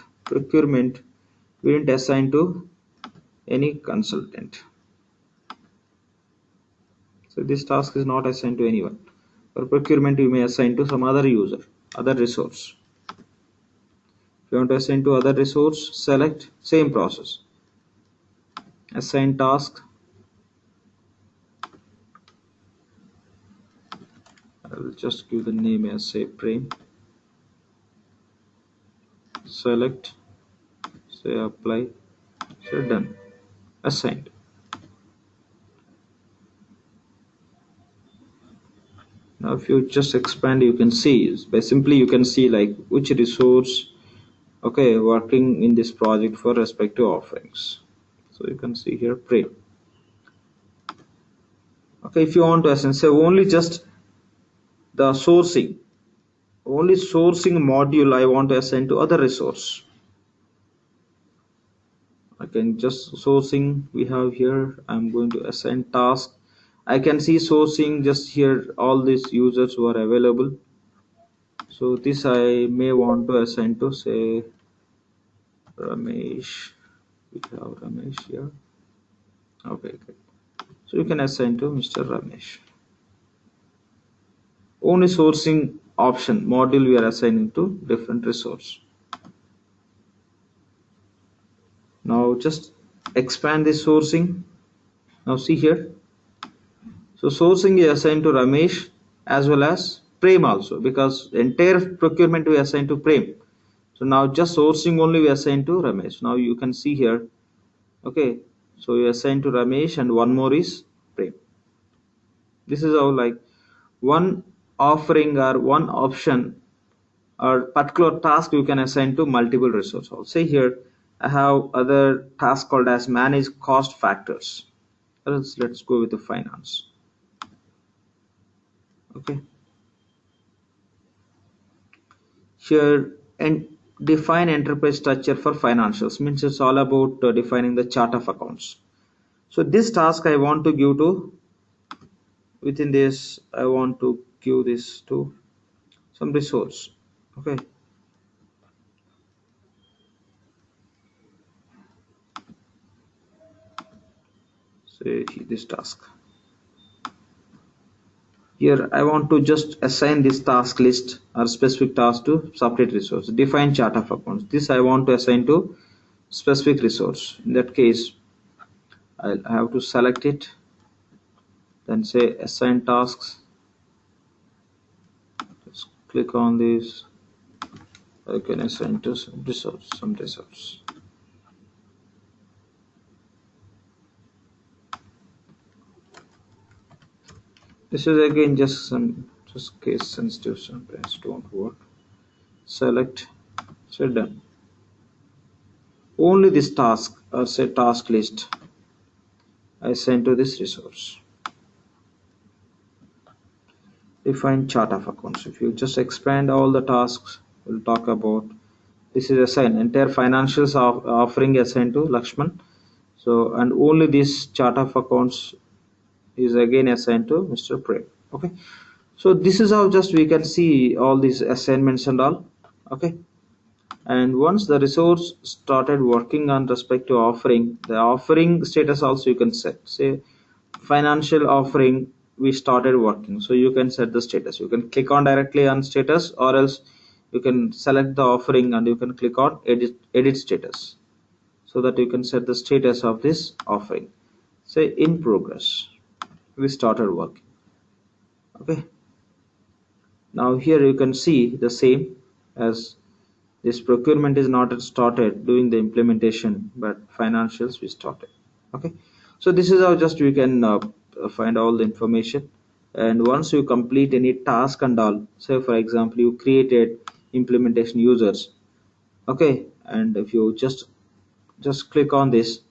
we didn't assign to any consultant. So this task is not assigned to anyone. For procurement, you may assign to some other user, other resource. If you want to assign to other resource, select same process. Assign task. I will just give the name as say Prem. Select, say apply, say done. Assigned. Now if you just expand, you can see by simply you can see like which resource working in this project for respective offerings. So you can see here Prem. Okay, if you want to assign, say only just the sourcing module I want to assign to other resource. I can just sourcing we have here. I'm going to assign task. I can see sourcing just here all these users who are available. So this I may want to assign to say Ramesh. We have Ramesh here. Okay, good. So you can assign to Mr. Ramesh. Only sourcing option module we are assigning to different resource. Now just expand this sourcing. Now see here. So sourcing is assigned to Ramesh as well as Prem also, because entire procurement we assign to Prem. So now just sourcing only we assign to Ramesh. Now you can see here. Okay, so you assign to Ramesh and one more is Prem. This is how like one offering or one option or particular task you can assign to multiple resources. I'll say here I have other task called as manage cost factors. Let's go with the finance. Okay, here and define enterprise structure for financials means it's all about defining the chart of accounts. So this task I want to give to within this I want to give this to some resource. Okay, say this task. Here I want to just assign this task list or specific task to separate resource. Define chart of accounts. This I want to assign to specific resource. In that case, I'll have to select it. Then say assign tasks. Just click on this. I can assign to some resource. This is again just case sensitive, sometimes don't work. Select, say done. Only this task or say task list I send to this resource. Define chart of accounts. If you just expand all the tasks we'll talk about, this is assigned entire financials offering assigned to Lakshman. So and only this chart of accounts is again assigned to Mr. Prem. Okay, so this is how just we can see all these assignments and all. Okay, and once the resource started working on respect to offering, the offering status also you can set. Say financial offering we started working, so you can set the status. You can click on directly on status, or else you can select the offering and you can click on edit status, so that you can set the status of this offering. Say in progress, we started working. Okay, now here you can see the same as this procurement is not started doing the implementation, but financials we started. Okay, so this is how just we can find all the information. And once you complete any task and all, say for example you created implementation users. Okay, and if you just click on this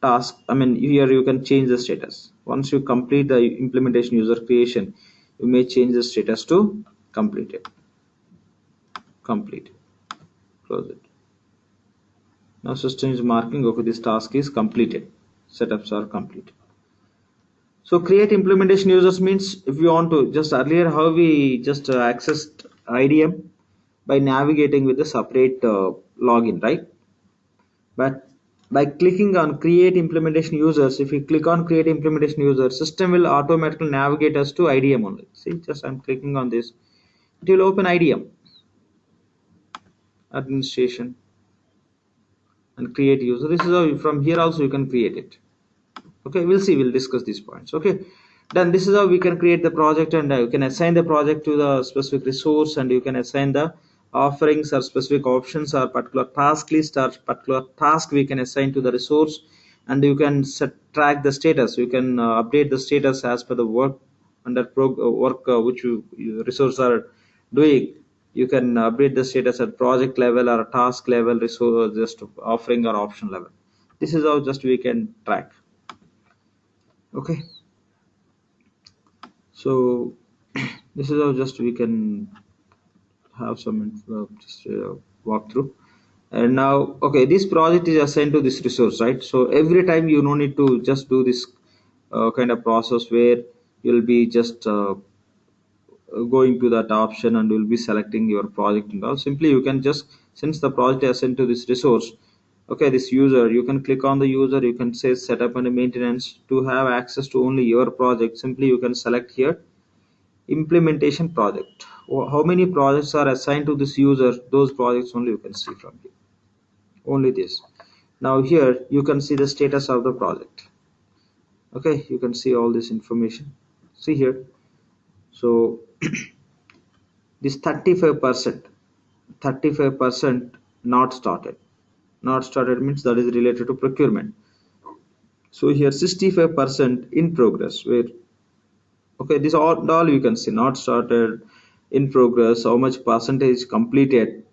task, I mean here you can change the status. Once you complete the implementation user creation, you may change the status to completed. Complete. Close it. Now system is marking okay, this task is completed. Setups are complete. So create implementation users means if you want to, just earlier how we just accessed IDM by navigating with a separate login, right? But by clicking on create implementation users, if you click on create implementation users, system will automatically navigate us to IDM only. See, just I'm clicking on this, it will open IDM administration and create user. This is how from here also you can create it. Okay, we'll see, we'll discuss these points. Okay, then this is how we can create the project, and you can assign the project to the specific resource, and you can assign the offerings or specific options or particular task list or particular task we can assign to the resource, and you can track the status. You can update the status as per the work under work which you resource are doing. You can update the status at project level or task level, resource just offering or option level. This is how just we can track. Okay, so this is how just we can have some just walk through. And now, okay, this project is assigned to this resource, right? So every time you no need to just do this kind of process where you'll be just going to that option and you'll be selecting your project and all. Simply you can just, since the project is assigned to this resource, okay, this user, you can click on the user, you can say setup and maintenance to have access to only your project. Simply you can select here implementation project. How many projects are assigned to this user, those projects only you can see from here, only this. Now here you can see the status of the project. Okay, you can see all this information, see here. So this 35% not started. Not started means that is related to procurement. So here 65% in progress, where okay, this all you can see, not started, in progress, how much percentage completed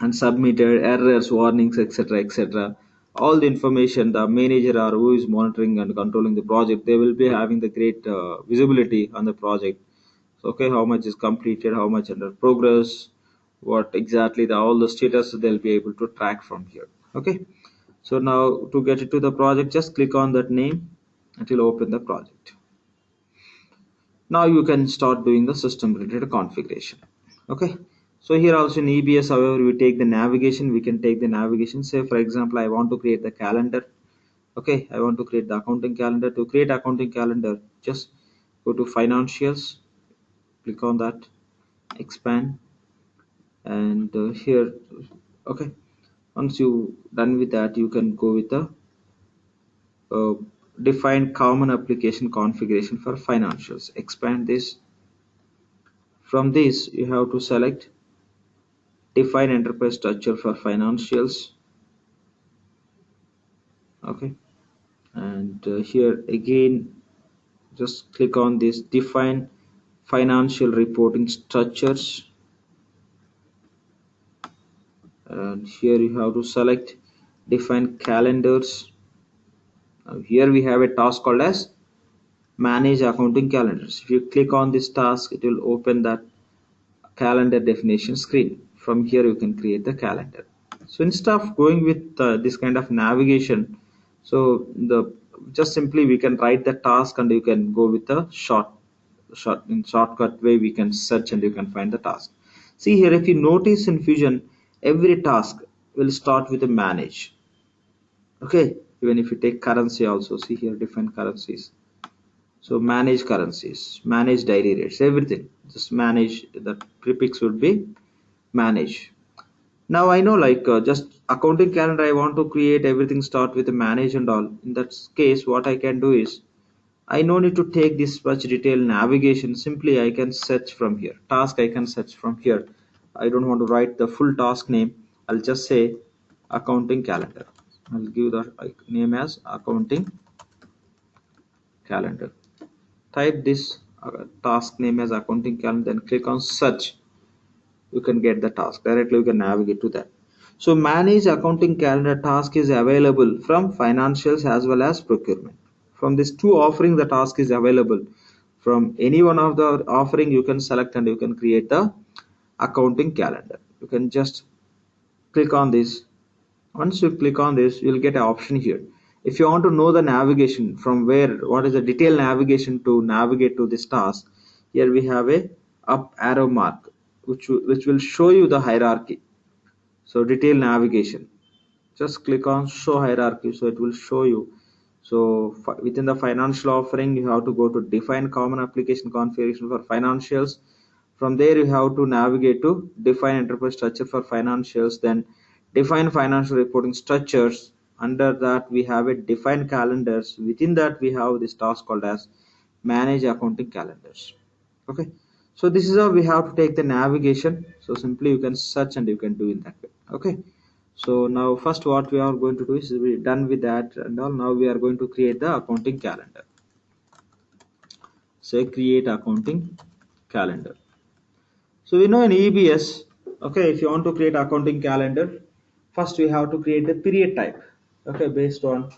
and submitted, errors, warnings, etc., etc. All the information the manager or who is monitoring and controlling the project, they will be having the great visibility on the project. So, okay, how much is completed, how much under progress, what exactly the all the status they'll be able to track from here. Okay, so now to get it to the project, just click on that name, it will open the project. Now you can start doing the system related configuration. Okay, so here also in EBS, however, we take the navigation, we can take the navigation. Say for example, I want to create the calendar. Okay, I want to create the accounting calendar. To create accounting calendar, just go to financials, click on that, expand, and here, okay, once you done with that, you can go with the uh, define common application configuration for financials. Expand this. From this you have to select define enterprise structure for financials. Okay, and here again just click on this define financial reporting structures, and here you have to select define calendars. Now here we have a task called as manage accounting calendars. If you click on this task, it will open that calendar definition screen. From here you can create the calendar. So instead of going with this kind of navigation, so the just simply we can write the task and you can go with the shortcut way we can search and you can find the task. See here, if you notice in Fusion, every task will start with a manage. Okay, even if you take currency also, see here different currencies. So manage currencies, manage daily rates, everything. Just manage, the prefix would be manage. Now I know like just accounting calendar I want to create, everything start with a manage and all. In that case, what I can do is I no need to take this much detailed navigation. Simply I can search from here. Task I can search from here. I don't want to write the full task name. I'll just say accounting calendar. I'll give the name as accounting calendar. Type this task name as accounting calendar, then click on search. You can get the task directly, you can navigate to that. So manage accounting calendar task is available from financials as well as procurement. From these two offerings, the task is available. From any one of the offering you can select and you can create the accounting calendar. You can just click on this. Once you click on this, you'll get an option here, If you want to know the navigation from where, what is the detailed navigation to navigate to this task, here we have a up arrow mark which will show you the hierarchy. So detailed navigation, just click on show hierarchy, so it will show you. So within the financial offering, you have to go to define common application configuration for financials. From there you have to navigate to define enterprise structure for financials, then define financial reporting structures. Under that we have a define calendars. Within that we have this task called as manage accounting calendars. Okay, so this is how we have to take the navigation. So simply you can search and you can do in that way. Okay, so now first what we are going to do is, we done with that and all. Now we are going to create the accounting calendar. Say create accounting calendar. So we know in EBS, okay, if you want to create accounting calendar, first we have to create the period type. Okay, based on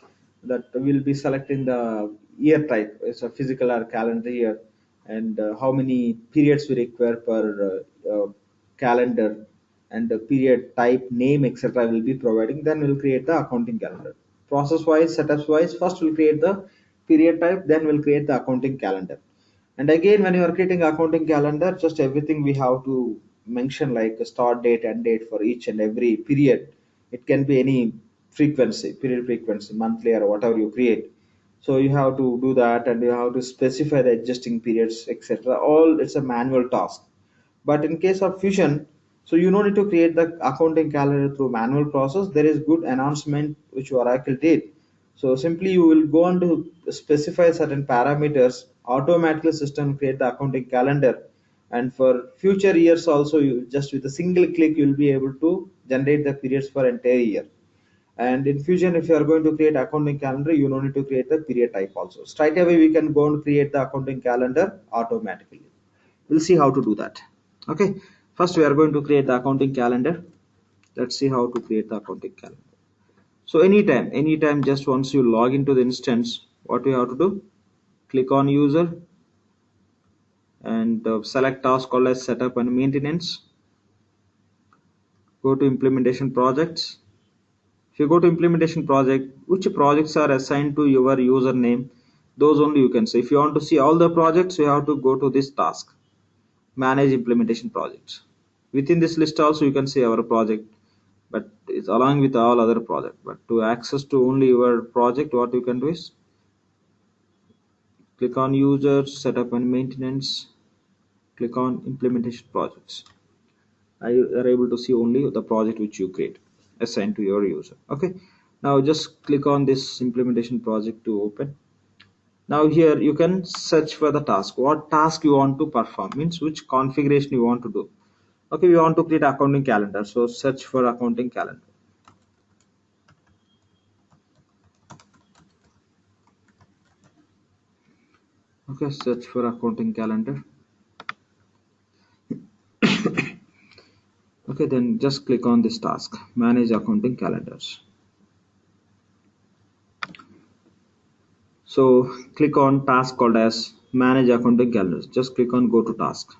that we'll be selecting the year type. It's a physical or calendar year, and how many periods we require per calendar, and the period type, name, etc. will be providing. Then we'll create the accounting calendar. Process wise, setups wise, first we'll create the period type, then we'll create the accounting calendar. And again, when you are creating accounting calendar, just everything we have to mention, like a start date and date for each and every period. It can be any frequency, period frequency, monthly or whatever you create. So you have to do that, and you have to specify the existing periods, etc. All it's a manual task. But in case of fusion, so you don't need to create the accounting calendar through manual process. There is good announcement which Oracle did. So simply you will go on to specify certain parameters, automatically system create the accounting calendar. And for future years also, you just with a single click you will be able to generate the periods for entire year. And in fusion, if you are going to create accounting calendar, you don't need to create the period type also. Straight away we can go and create the accounting calendar automatically. We'll see how to do that. Okay, first we are going to create the accounting calendar. Let's see how to create the accounting calendar. So anytime, just once you log into the instance, what we have to do, click on user and select task called as setup and maintenance. Go to implementation projects. If you go to implementation project, which projects are assigned to your username, those only you can see. If you want to see all the projects, you have to go to this task, manage implementation projects. Within this list also you can see our project, but it's along with all other project. But to access to only your project, what you can do is click on users, setup and maintenance, click on implementation projects. You are able to see only the project which you create assigned to your user. Okay, now just click on this implementation project to open. Now here you can search for the task, what task you want to perform, means which configuration you want to do. Okay, we want to create accounting calendar, so search for accounting calendar. Okay, search for accounting calendar. Okay, then just click on this task, manage accounting calendars. So click on task called as manage accounting calendars. Just click on go to task.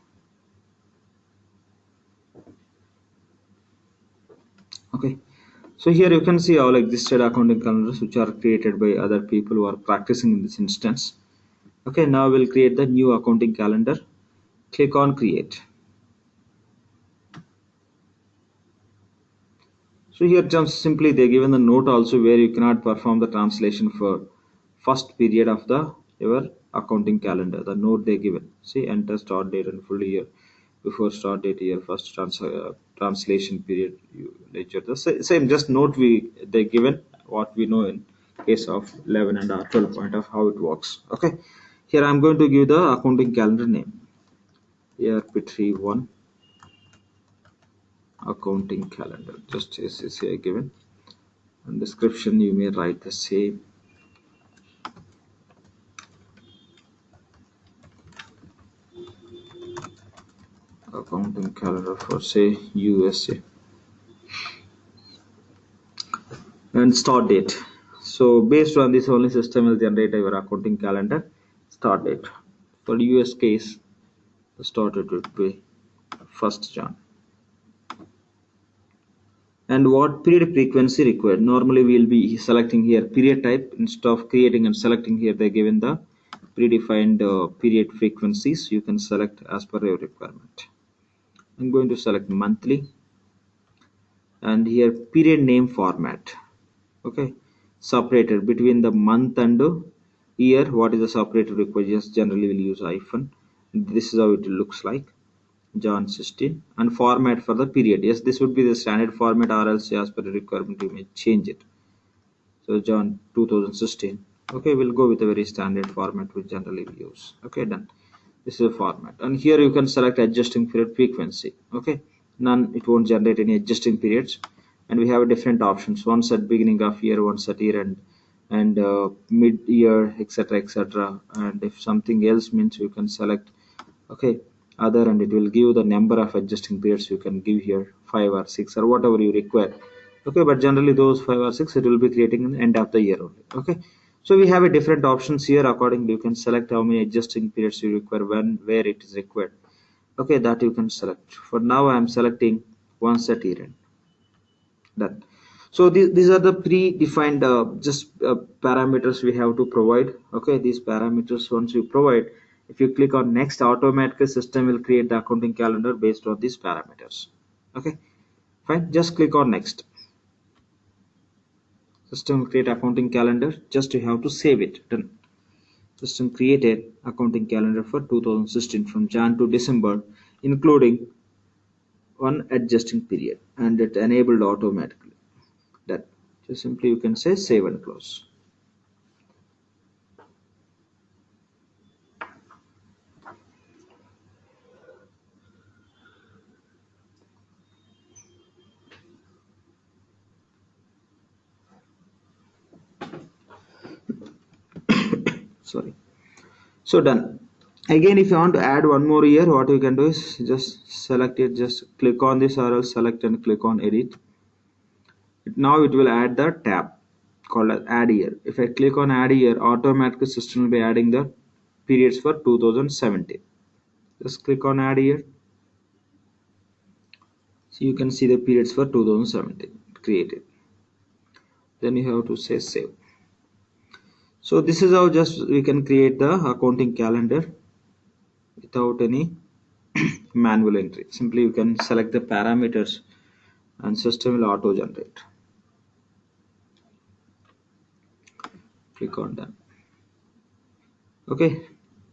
Okay, so here you can see all existed accounting calendars which are created by other people who are practicing in this instance. Okay, now we'll create the new accounting calendar. Click on create. So here just simply they given the note also where you cannot perform the translation for first period of the your accounting calendar. The note they given. See, enter start date and full year. Before start date year, first translation period, you ledger. The same just note they given what we know in case of 11 and 12 point of how it works. Okay, here I'm going to give the accounting calendar name. ERPTREE 1 accounting calendar. Just as is here given. And description you may write the same. Accounting calendar for say USA. And start date. So based on this only system will generate your accounting calendar start date. For the US case, the start date would be 1st Jan. And what period frequency required? Normally we will be selecting here period type. Instead of creating and selecting here, they given the predefined period frequencies. You can select as per your requirement. I'm going to select monthly, and here period name format. Okay, separated between the month and year. What is the separated required? Just generally we'll use hyphen. This is how it looks like. John 16, and format for the period. Yes, this would be the standard format, or else as per the requirement you may change it. So John 2016. Okay, we'll go with a very standard format we generally use. Okay, done. This is a format, and here you can select adjusting period frequency. Okay, none, it won't generate any adjusting periods, and we have different options. Once at beginning of year, once at year end, and mid year, etc., etc. And if something else means you can select okay other, and it will give the number of adjusting periods. You can give here 5 or 6 or whatever you require. Okay, but generally those 5 or 6 it will be creating in the end of the year only. Okay, so we have a different options here. Accordingly you can select how many adjusting periods you require, when, where it is required. Okay, that you can select. For now I am selecting once at year end. Done. So these are the predefined just parameters we have to provide. Okay, these parameters once you provide, if you click on next, automatically system will create the accounting calendar based on these parameters. Okay, fine, just click on next. System will create accounting calendar, just you have to save it. Done. System created accounting calendar for 2016 from Jan to December, including one adjusting period, and it enabled automatically. That just simply you can say save and close. Sorry. So done. Again, if you want to add one more year, what you can do is just select it, just click on this, or else select and click on edit. Now it will add the tab called as add year. If I click on add year, automatically system will be adding the periods for 2017. Just click on add year, so you can see the periods for 2017 created. Then you have to say save. So this is how just we can create the accounting calendar without any manual entry. Simply you can select the parameters and system will auto generate. Click on done. Okay,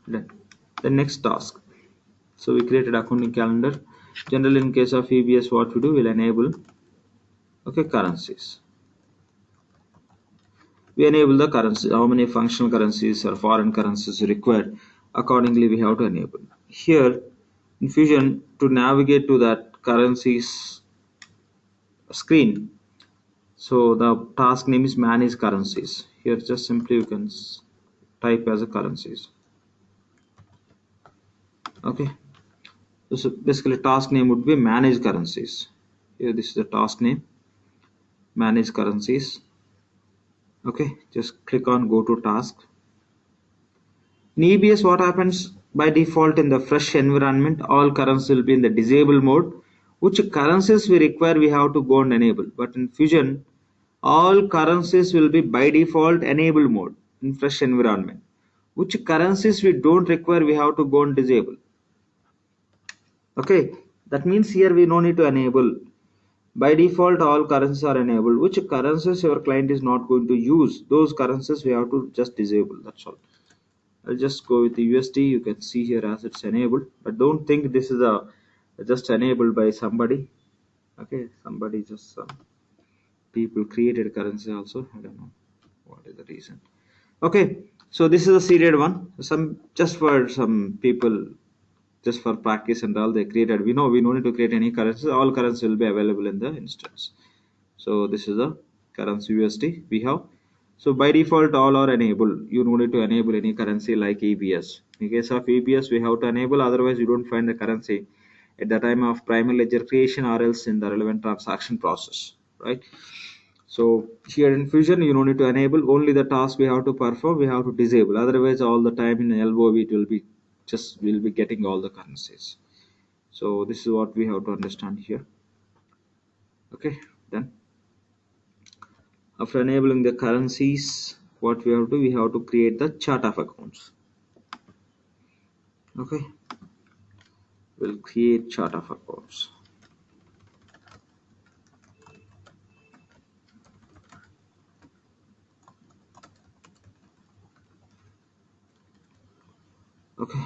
done. The next task. So we created accounting calendar. Generally in case of EBS, what we do, will enable okay currencies. We enable the currency, how many functional currencies or foreign currencies required. Accordingly we have to enable. Here in Fusion, to navigate to that currencies screen, so the task name is manage currencies. Here just simply you can type as a currencies. Okay, so basically task name would be manage currencies. Here this is the task name, manage currencies. Okay, just click on go to task. In EBS, what happens by default in the fresh environment, all currencies will be in the disable mode. Which currencies we require, we have to go and enable. But in Fusion, all currencies will be by default enable mode in fresh environment. Which currencies we don't require, we have to go and disable. Okay, that means here we no need to enable. By default all currencies are enabled. Which currencies your client is not going to use, those currencies we have to just disable. That's all. I'll just go with the USD. You can see here as it's enabled, but don't think this is a just enabled by somebody. Okay, somebody just some people created currency also. I don't know what is the reason. Okay, so this is a serial one. Some just for some people, just for practice and all they created. We know we don't need to create any currencies. All currency will be available in the instance. So this is the currency USD we have. So by default all are enabled. You don't need to enable any currency like EBS. In case of EBS we have to enable, otherwise you don't find the currency at the time of primary ledger creation or else in the relevant transaction process, right? So here in Fusion you don't need to enable, only the task we have to perform we have to disable, otherwise all the time in LOB it will be just will be getting all the currencies. So this is what we have to understand here. Okay, Then after enabling the currencies, what we have to do, we have to create the chart of accounts. Okay, we'll create chart of accounts. Okay,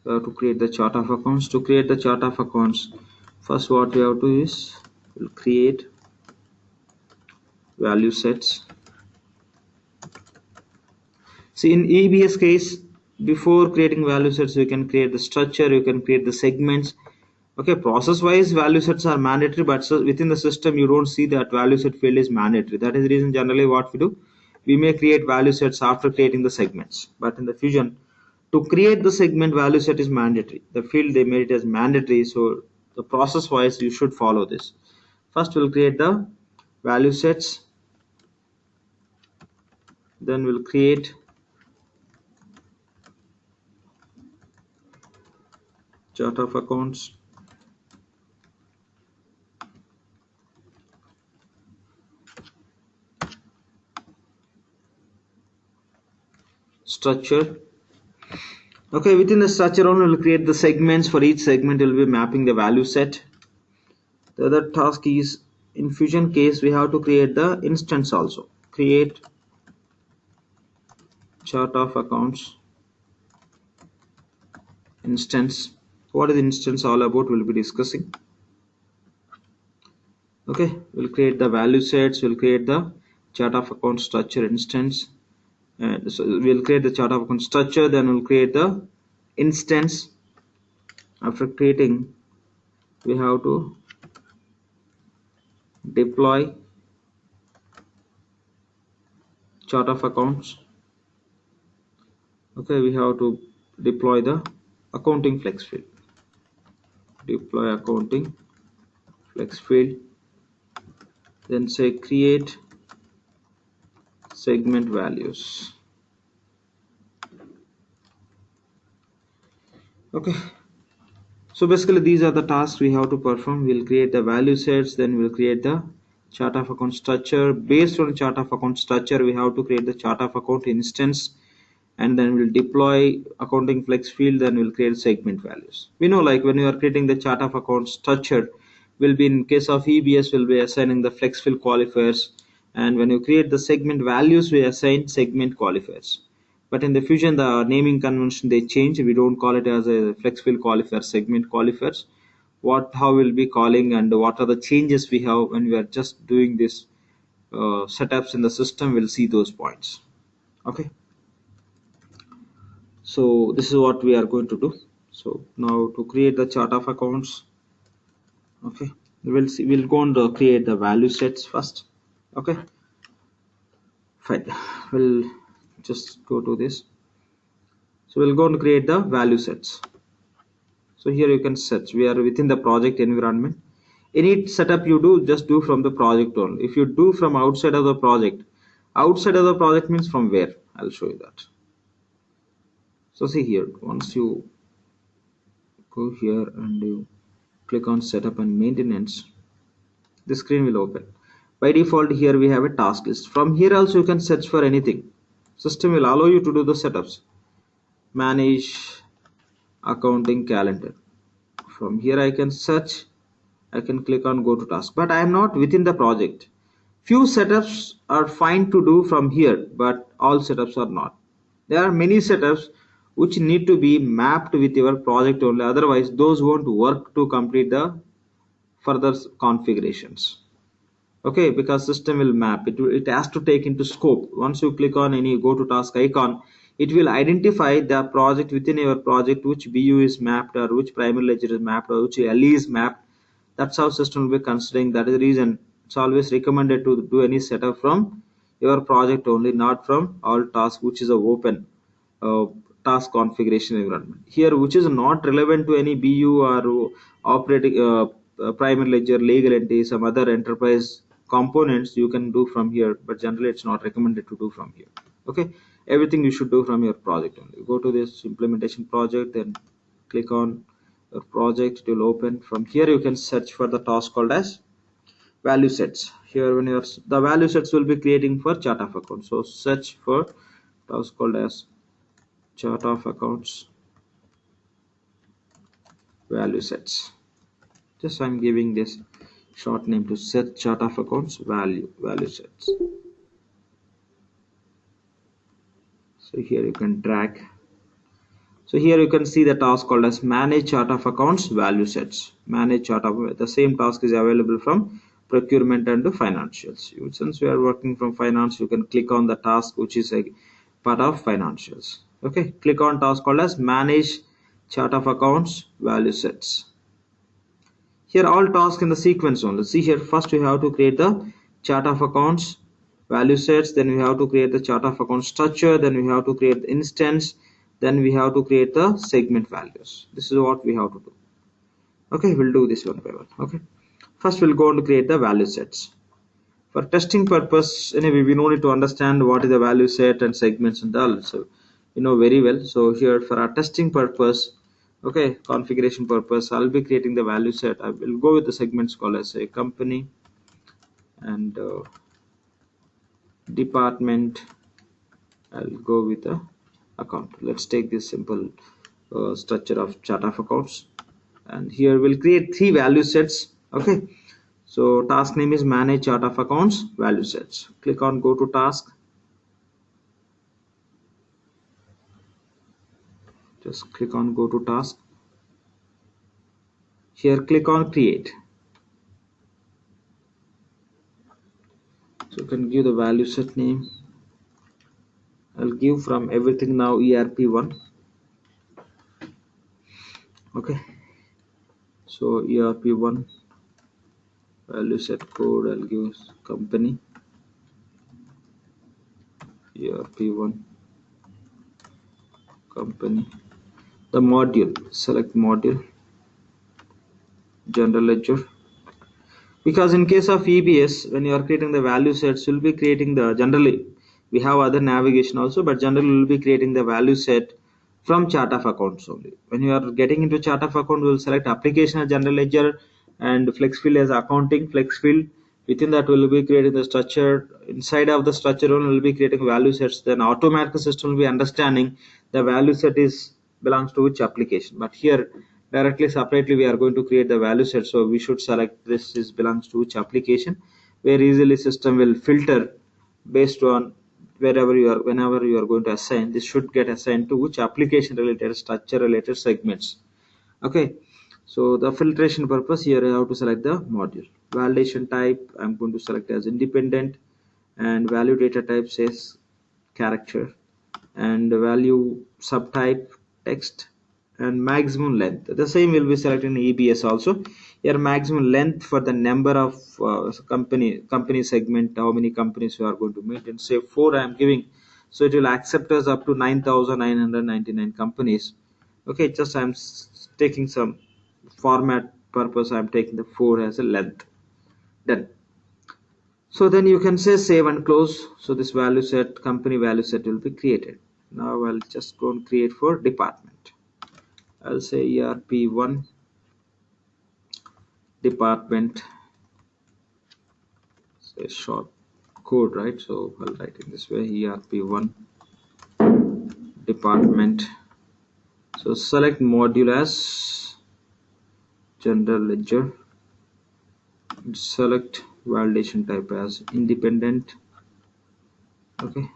we have to create the chart of accounts. To create the chart of accounts, first what we have to do is we'll create value sets. See, in EBS case, before creating value sets, you can create the structure, you can create the segments. Okay, process wise value sets are mandatory, but so within the system you don't see that value set field is mandatory. That is the reason generally what we do, we may create value sets after creating the segments, but in the Fusion, to create the segment, value set is mandatory. The field they made it as mandatory, so the process wise you should follow this. First we'll create the value sets, then we'll create chart of accounts, structure. Okay, within the structure only we'll create the segments. For each segment we'll be mapping the value set. The other task is, in Fusion case, we have to create the instance also. Create chart of accounts instance. What is instance all about, we'll be discussing. Okay, we'll create the value sets, we'll create the chart of account structure instance. So we'll create the chart of account structure, then we'll create the instance. After creating, we have to deploy chart of accounts. Okay, we have to deploy the accounting flex field. Deploy accounting flex field, then say create segment values. Okay, so basically these are the tasks we have to perform. We'll create the value sets, then we'll create the chart of account structure. Based on chart of account structure, we have to create the chart of account instance, and then we'll deploy accounting flex field, then we'll create segment values. We know, like when you are creating the chart of account structure, will be in case of EBS will be assigning the flex field qualifiers, and when you create the segment values we assign segment qualifiers. But in the Fusion the naming convention they change. We don't call it as a flex field qualifier, segment qualifiers. How we'll be calling and what are the changes we have when we are just doing this setups in the system, we'll see those points. Okay, so this is what we are going to do. So now to create the chart of accounts, okay, we'll go and create the value sets first. Okay, fine, we'll just go to this. So we'll go and create the value sets. So here you can search, we are within the project environment. Any setup you do, just do from the project only. If you do from outside of the project means from where, I'll show you that. So see here, once you go here and you click on setup and maintenance, the screen will open. By default here we have a task list. From here also you can search for anything. System will allow you to do the setups. Manage accounting calendar. From here I can search, I can click on go to task, but I am not within the project. Few setups are fine to do from here, but all setups are not. There are many setups which need to be mapped with your project only, otherwise those won't work to complete the further configurations. Okay, because system will map it, it has to take into scope. Once you click on any go to task icon, it will identify the project within your project, which BU is mapped or which primary ledger is mapped or which LE is mapped. That's how system will be considering. That is the reason it's always recommended to do any setup from your project only, not from all tasks, which is a open uh, task configuration environment. Here, which is not relevant to any BU or operating primary ledger, legal entity, some other enterprise components you can do from here, but generally it's not recommended to do from here. Okay, everything you should do from your project only. Go to this implementation project, then click on your project, it will open. From here you can search for the task called as value sets. Here when you're the value sets will be creating for chart of accounts. So search for task called as chart of accounts value sets. Just I'm giving this short name to set chart of accounts value sets. So here you can drag. So here you can see the task called as manage chart of accounts value sets. Manage chart of the same task is available from procurement and financials. Since we are working from finance, you can click on the task which is a part of financials. Okay, click on task called as manage chart of accounts value sets. Here all tasks in the sequence only. See here, first we have to create the chart of accounts value sets, then we have to create the chart of account structure, then we have to create the instance, then we have to create the segment values. This is what we have to do. Okay, we'll do this one by one. Okay, first we'll go on to create the value sets. For testing purpose, anyway, we need to understand what is the value set and segments and all. So you know very well. So here for our testing purpose, okay, configuration purpose, I'll be creating the value set. I will go with the segments called as a company and department. I'll go with the account. Let's take this simple structure of chart of accounts, and here we'll create 3 value sets. Okay, so task name is manage chart of accounts value sets. Click on go to task, just click on go to task. Here click on create. So you can give the value set name. I'll give from everything now ERP1. Okay, so ERP1 value set code, I'll give company ERP1 company. The module, select module general ledger, because in case of EBS when you are creating the value sets, you'll be creating the generally we have other navigation also, but generally we'll be creating the value set from chart of accounts only. When you are getting into chart of account, we'll select application as general ledger and flex field as accounting flex field. Within that we'll be creating the structure. Inside of the structure only we'll be creating value sets. Then automatic system will be understanding the value set is belongs to which application. But here directly separately we are going to create the value set, so we should select this is belongs to which application, where easily system will filter based on wherever you are, whenever you are going to assign, this should get assigned to which application related structure related segments. Okay, so the filtration purpose, here I have to select the module. Validation type I'm going to select as independent, and value data type says character, and value subtype text, and maximum length the same will be selected in EBS also. Here maximum length for the number of company segment, how many companies you are going to meet, and say 4 I am giving, so it will accept us up to 9,999 companies. Okay, just I'm taking some format purpose, I'm taking the 4 as a length. Done. So then you can say save and close. So this value set, company value set will be created. Now I'll just go and create for department. I'll say ERP1 department. Say short code, right? So I'll write it this way, ERP1 department. So select module as general ledger. Select validation type as independent. Okay,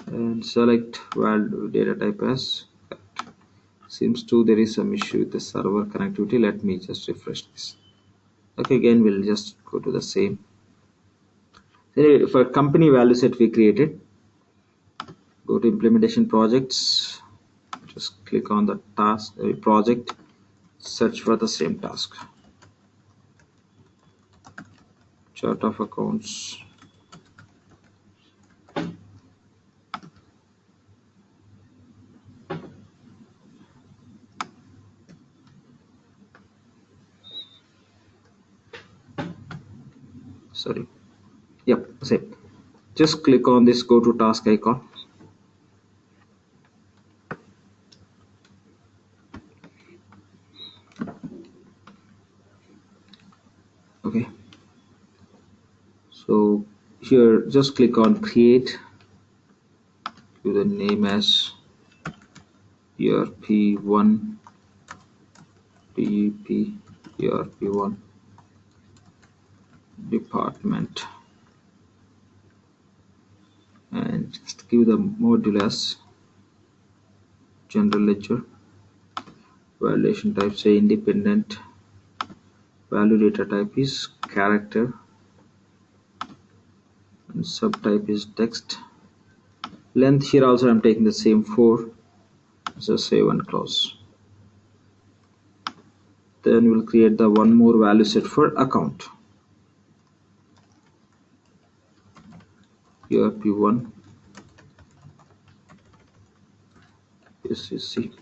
and select value data type as correct. Seems to there is some issue with the server connectivity. Let me just refresh this. Okay, again we'll just go to the same. Anyway, for company value set we created, go to implementation projects, just click on the task project, search for the same task, chart of accounts. Sorry, yep, same. Just click on this go to task icon. here just click on create, give the name as ERP1 DEP ERP1 department, and just give the module as general ledger. Validation type say independent, value data type is character, and subtype is text. Length here also I'm taking the same 4, so save and close. Then we'll create the one more value set for account. ERP1 SCC.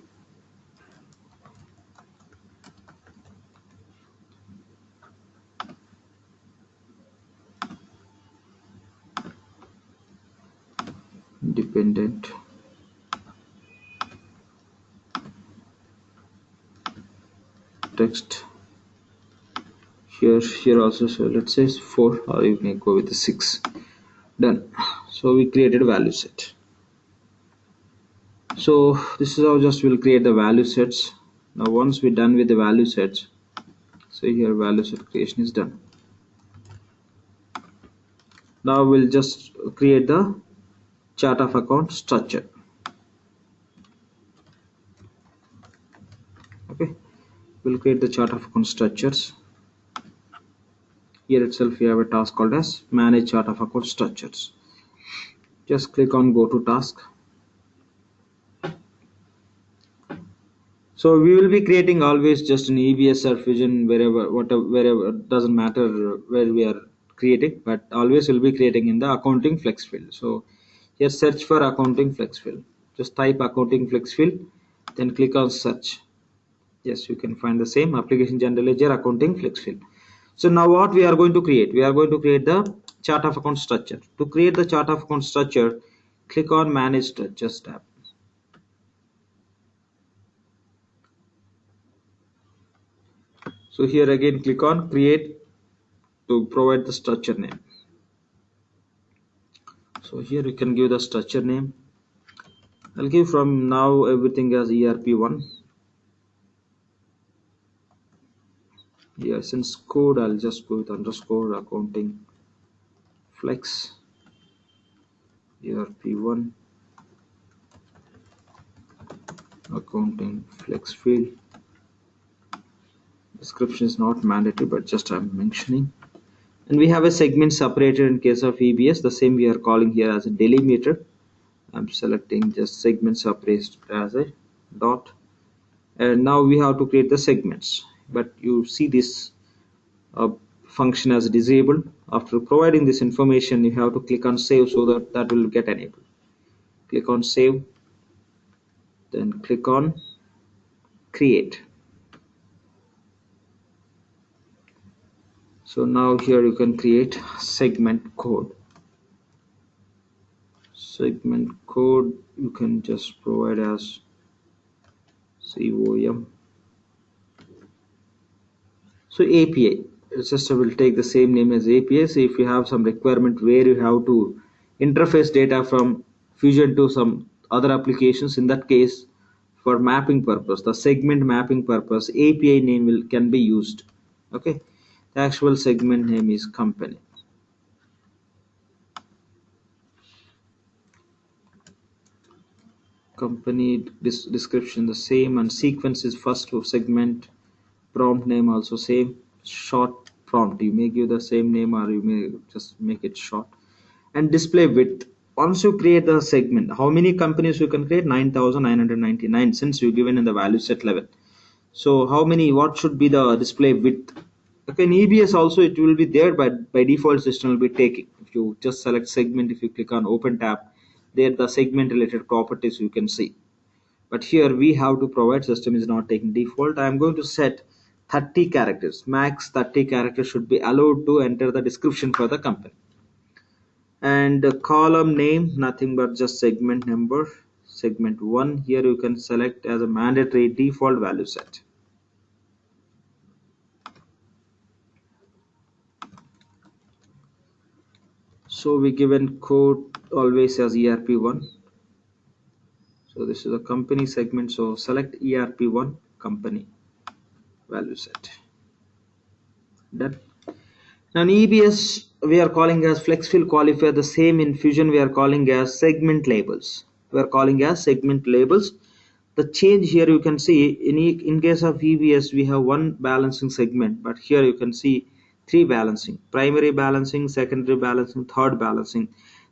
Independent, text. Here also, so let's say 4, or you can go with the 6. Done. So we created a value set. So this is how just we'll create the value sets. Now once we're done with the value sets, so here value set creation is done. Now we'll just create the chart of account structure. Okay, we'll create the chart of account structures. Here itself we have a task called as manage chart of account structures. Just click on go to task. So we will be creating always just an EBS or Fusion, wherever doesn't matter where we are creating, but always will be creating in the accounting flex field. So here search for accounting flex field. Just type accounting flex field, then click on search. Yes, you can find the same application general ledger accounting flex field. So now what we are going to create? We are going to create the chart of account structure. To create the chart of account structure, click on manage structures tab. So here again click on create to provide the structure name. So here you can give the structure name. I'll give from now everything as ERP1. Here since code I'll just go with underscore accounting flex ERP1 accounting flex field. Description is not mandatory, but just I'm mentioning. And we have a segment separator in case of EBS. The same we are calling here as a delimiter. I'm selecting just segment separated as a dot. And now we have to create the segments. But you see this function as disabled. After providing this information, you have to click on save so that will get enabled. Click on save. Then click on create. So now here you can create segment code. Segment code you can just provide as COM. So API, it's just will take the same name as API. So if you have some requirement where you have to interface data from Fusion to some other applications, in that case for mapping purpose, the segment mapping purpose, API name can be used. Okay, the actual segment name is company. Company description the same, and sequence is first of segment. Prompt name also same. Short prompt, you may give the same name or you may just make it short. And display width, once you create the segment, how many companies you can create? 9,999 since you given in the value set level. So how many, what should be the display width? Okay, in EBS also it will be there, but by default system will be taking. If you just select segment, if you click on open tab, there the segment related properties you can see. But here we have to provide, system is not taking default. I am going to set 30 characters, max 30 characters should be allowed to enter the description for the company. And column name, nothing but just segment number, segment 1. Here you can select as a mandatory default value set. So we given code always as ERP1. So this is a company segment. So select ERP1 company value set. Done. Now in EBS we are calling as flexfill qualifier. The same in Fusion we are calling as segment labels. We are calling as segment labels. The change here you can see in case of EBS we have one balancing segment, but here you can see three balancing: primary balancing, secondary balancing, third balancing.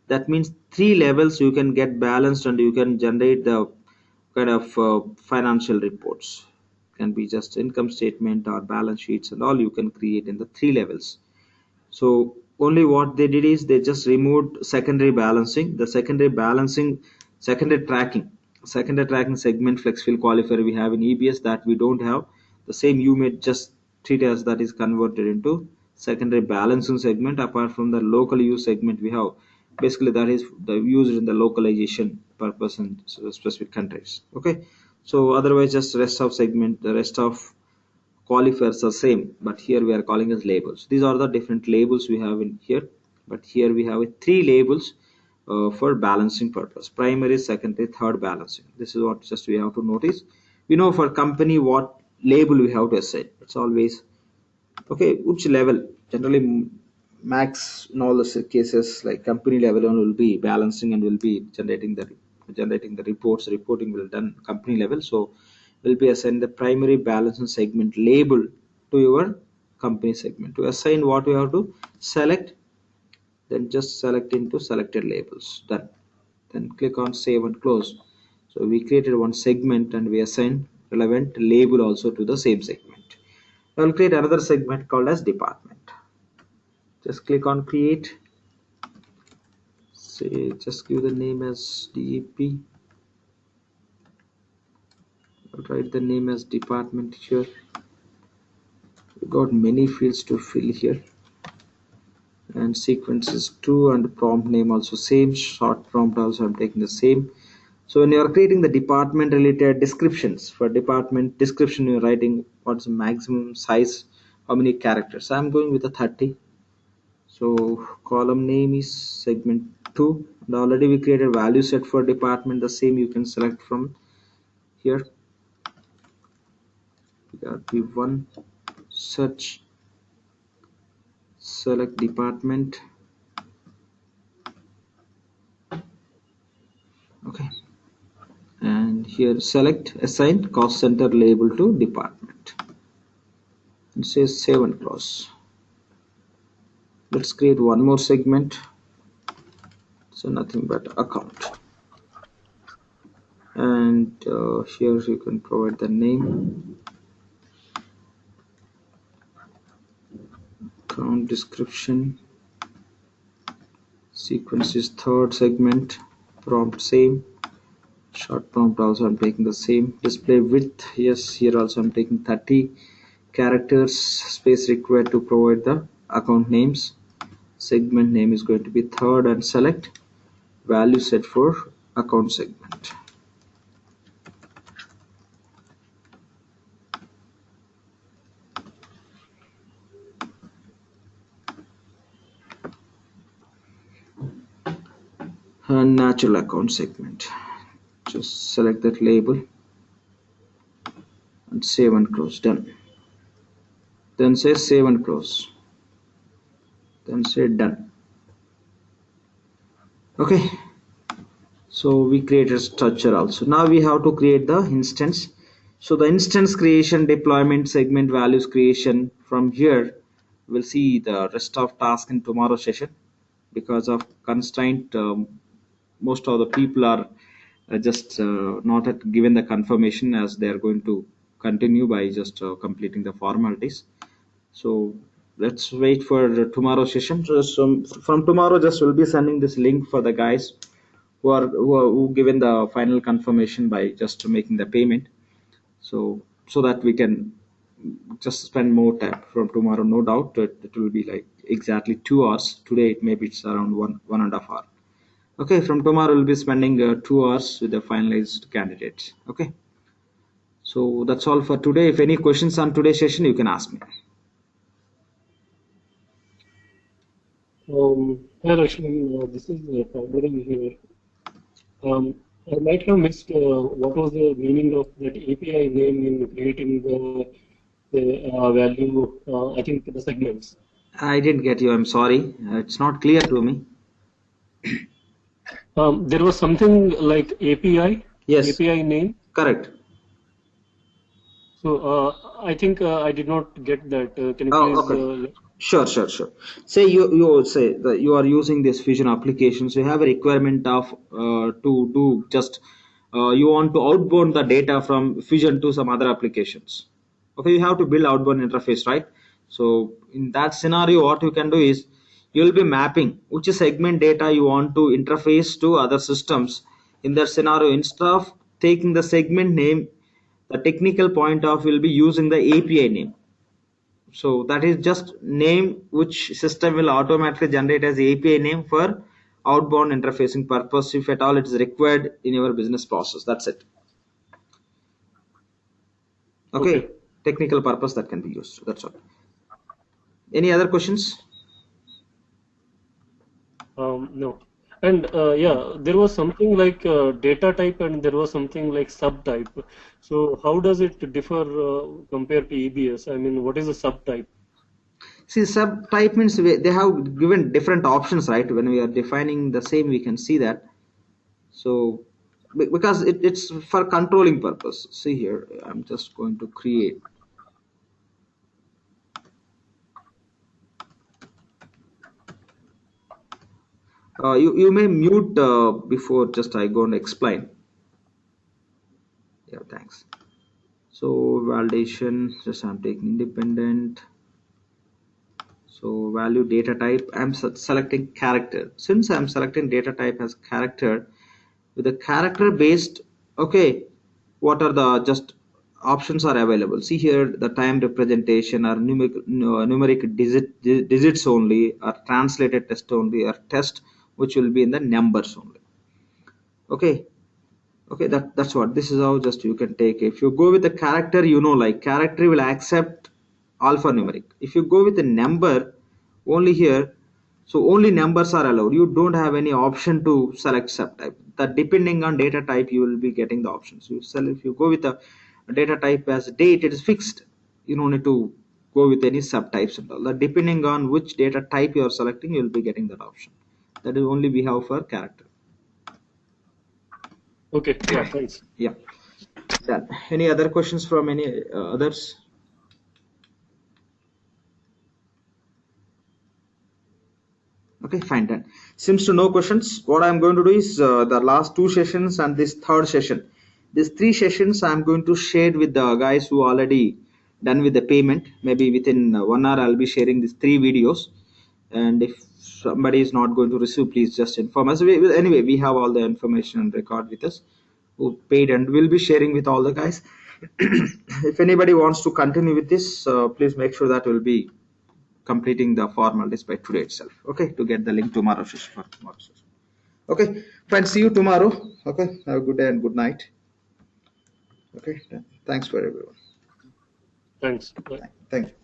That means three levels you can get balanced, and you can generate the kind of financial reports. Can be just income statement or balance sheets, and all you can create in the three levels. So only what they did is they just removed secondary balancing. The secondary tracking segment flexfill qualifier we have in EBS that we don't have. The same you may just treat as that is converted into secondary balancing segment. Apart from the local use segment we have, basically that is the used in the localization purpose in specific countries. Okay, so otherwise just rest of segment, the rest of qualifiers are same, but here we are calling as labels. These are the different labels we have in here, but here we have three labels for balancing purpose: primary, secondary, third balancing. This is what just we have to notice. We know for company what label we have to assign. It's always okay. Which level? Generally max in all the cases, like company level one will be balancing and will be generating the reporting will done company level. So will be assigned the primary balancing segment label to your company segment. To assign what we have to select, then just select into selected labels. Done. Then click on save and close. So we created one segment and we assign relevant label also to the same segment. I will create another segment called as department. Just click on create. Say just give the name as DEP. I'll write the name as department here. We got many fields to fill here, and sequence is 2, and prompt name also same. Short prompt also I'm taking the same. So when you are creating the department related descriptions, for department description you're writing what's the maximum size, how many characters. I'm going with a 30. So column name is segment 2, and already we created value set for department. The same you can select from here. ERP1 search, select department. Okay, and here select assign cost center label to department and say save and close. Let's create one more segment. So nothing but account, and here you can provide the name, account description, sequence is third segment, prompt same. Short prompt also I'm taking the same. Display width, yes, here also I'm taking 30 characters. Space required to provide the account names. Segment name is going to be third, and select value set for account segment. And natural account segment, just select that label and save and close. Done. Then say save and close, then say done. Okay, so we created structure also. Now we have to create the instance. So the instance creation, deployment, segment values creation, from here we'll see the rest of task in tomorrow session. Because of constraint, most of the people are just not at given the confirmation, as they are going to continue by just completing the formalities. So let's wait for tomorrow session. So from tomorrow just will be sending this link for the guys who given the final confirmation by just making the payment. So that we can just spend more time from tomorrow. No doubt it will be like exactly 2 hours. Today it maybe it's around one and a half hour. Okay, from tomorrow we'll be spending 2 hours with the finalized candidates. Okay, so that's all for today. If any questions on today's session, you can ask me. Hi, Lakshman. This is Pandurang here. I might have missed what was the meaning of that API name in creating the value, I think the segments. I didn't get you. I'm sorry. It's not clear to me. There was something like API, Yes, API name. correct. So I think I did not get that. Can you Oh, please? okay. Sure. Say you say that you are using this Fusion applications. You have a requirement of to do just you want to outbound the data from Fusion to some other applications. Okay, you have to build outbound interface, right? So in that scenario, what you can do is you will be mapping which segment data you want to interface to other systems. In that scenario, instead of taking the segment name, the technical point of will be using the API name. So that is just name which system will automatically generate as API name for outbound interfacing purpose if at all it is required in your business process. That's it. Okay. Okay, technical purpose that can be used. That's all. Any other questions? No. And yeah, there was something like data type and there was something like subtype. So how does it differ compared to EBS? I mean, what is a subtype? See, subtype means they have given different options, right? When we are defining the same, we can see that. So because it's for controlling purpose. See here, I'm just going to create. You may mute before just I go and explain. Yeah, thanks. So validation, just I'm taking independent. So value data type, I'm selecting character. Since I'm selecting data type as character, with a character based, okay, what are the just options are available? See here, the time representation are numeric digits only, or translated text only, or test which will be in the numbers only. Okay, that's what this is how just you can take. If you go with a character, like character will accept alphanumeric. If you go with a number only here, so only numbers are allowed. You don't have any option to select subtype. That depending on data type, you will be getting the options. If you go with a data type as date, it is fixed. You don't need to go with any subtypes and all that. Depending on which data type you are selecting, you will be getting that option. That is only we have for character. Okay, yeah, thanks. Yeah. Done. Any other questions from any others? Okay, fine, done. Seems to no questions. What I'm going to do is the last two sessions and this third session. These three sessions I'm going to share with the guys who already done with the payment. Maybe within 1 hour I'll be sharing these three videos. And if somebody is not going to receive, please just inform us. Anyway, we have all the information and record with us who paid, and we'll be sharing with all the guys. If anybody wants to continue with this, please make sure that we'll be completing the formalities by today itself. Okay, to get the link tomorrow for tomorrow session. Okay, fine. See you tomorrow. Okay, have a good day and good night. Okay, thanks for everyone. Thanks. Bye. Thank you.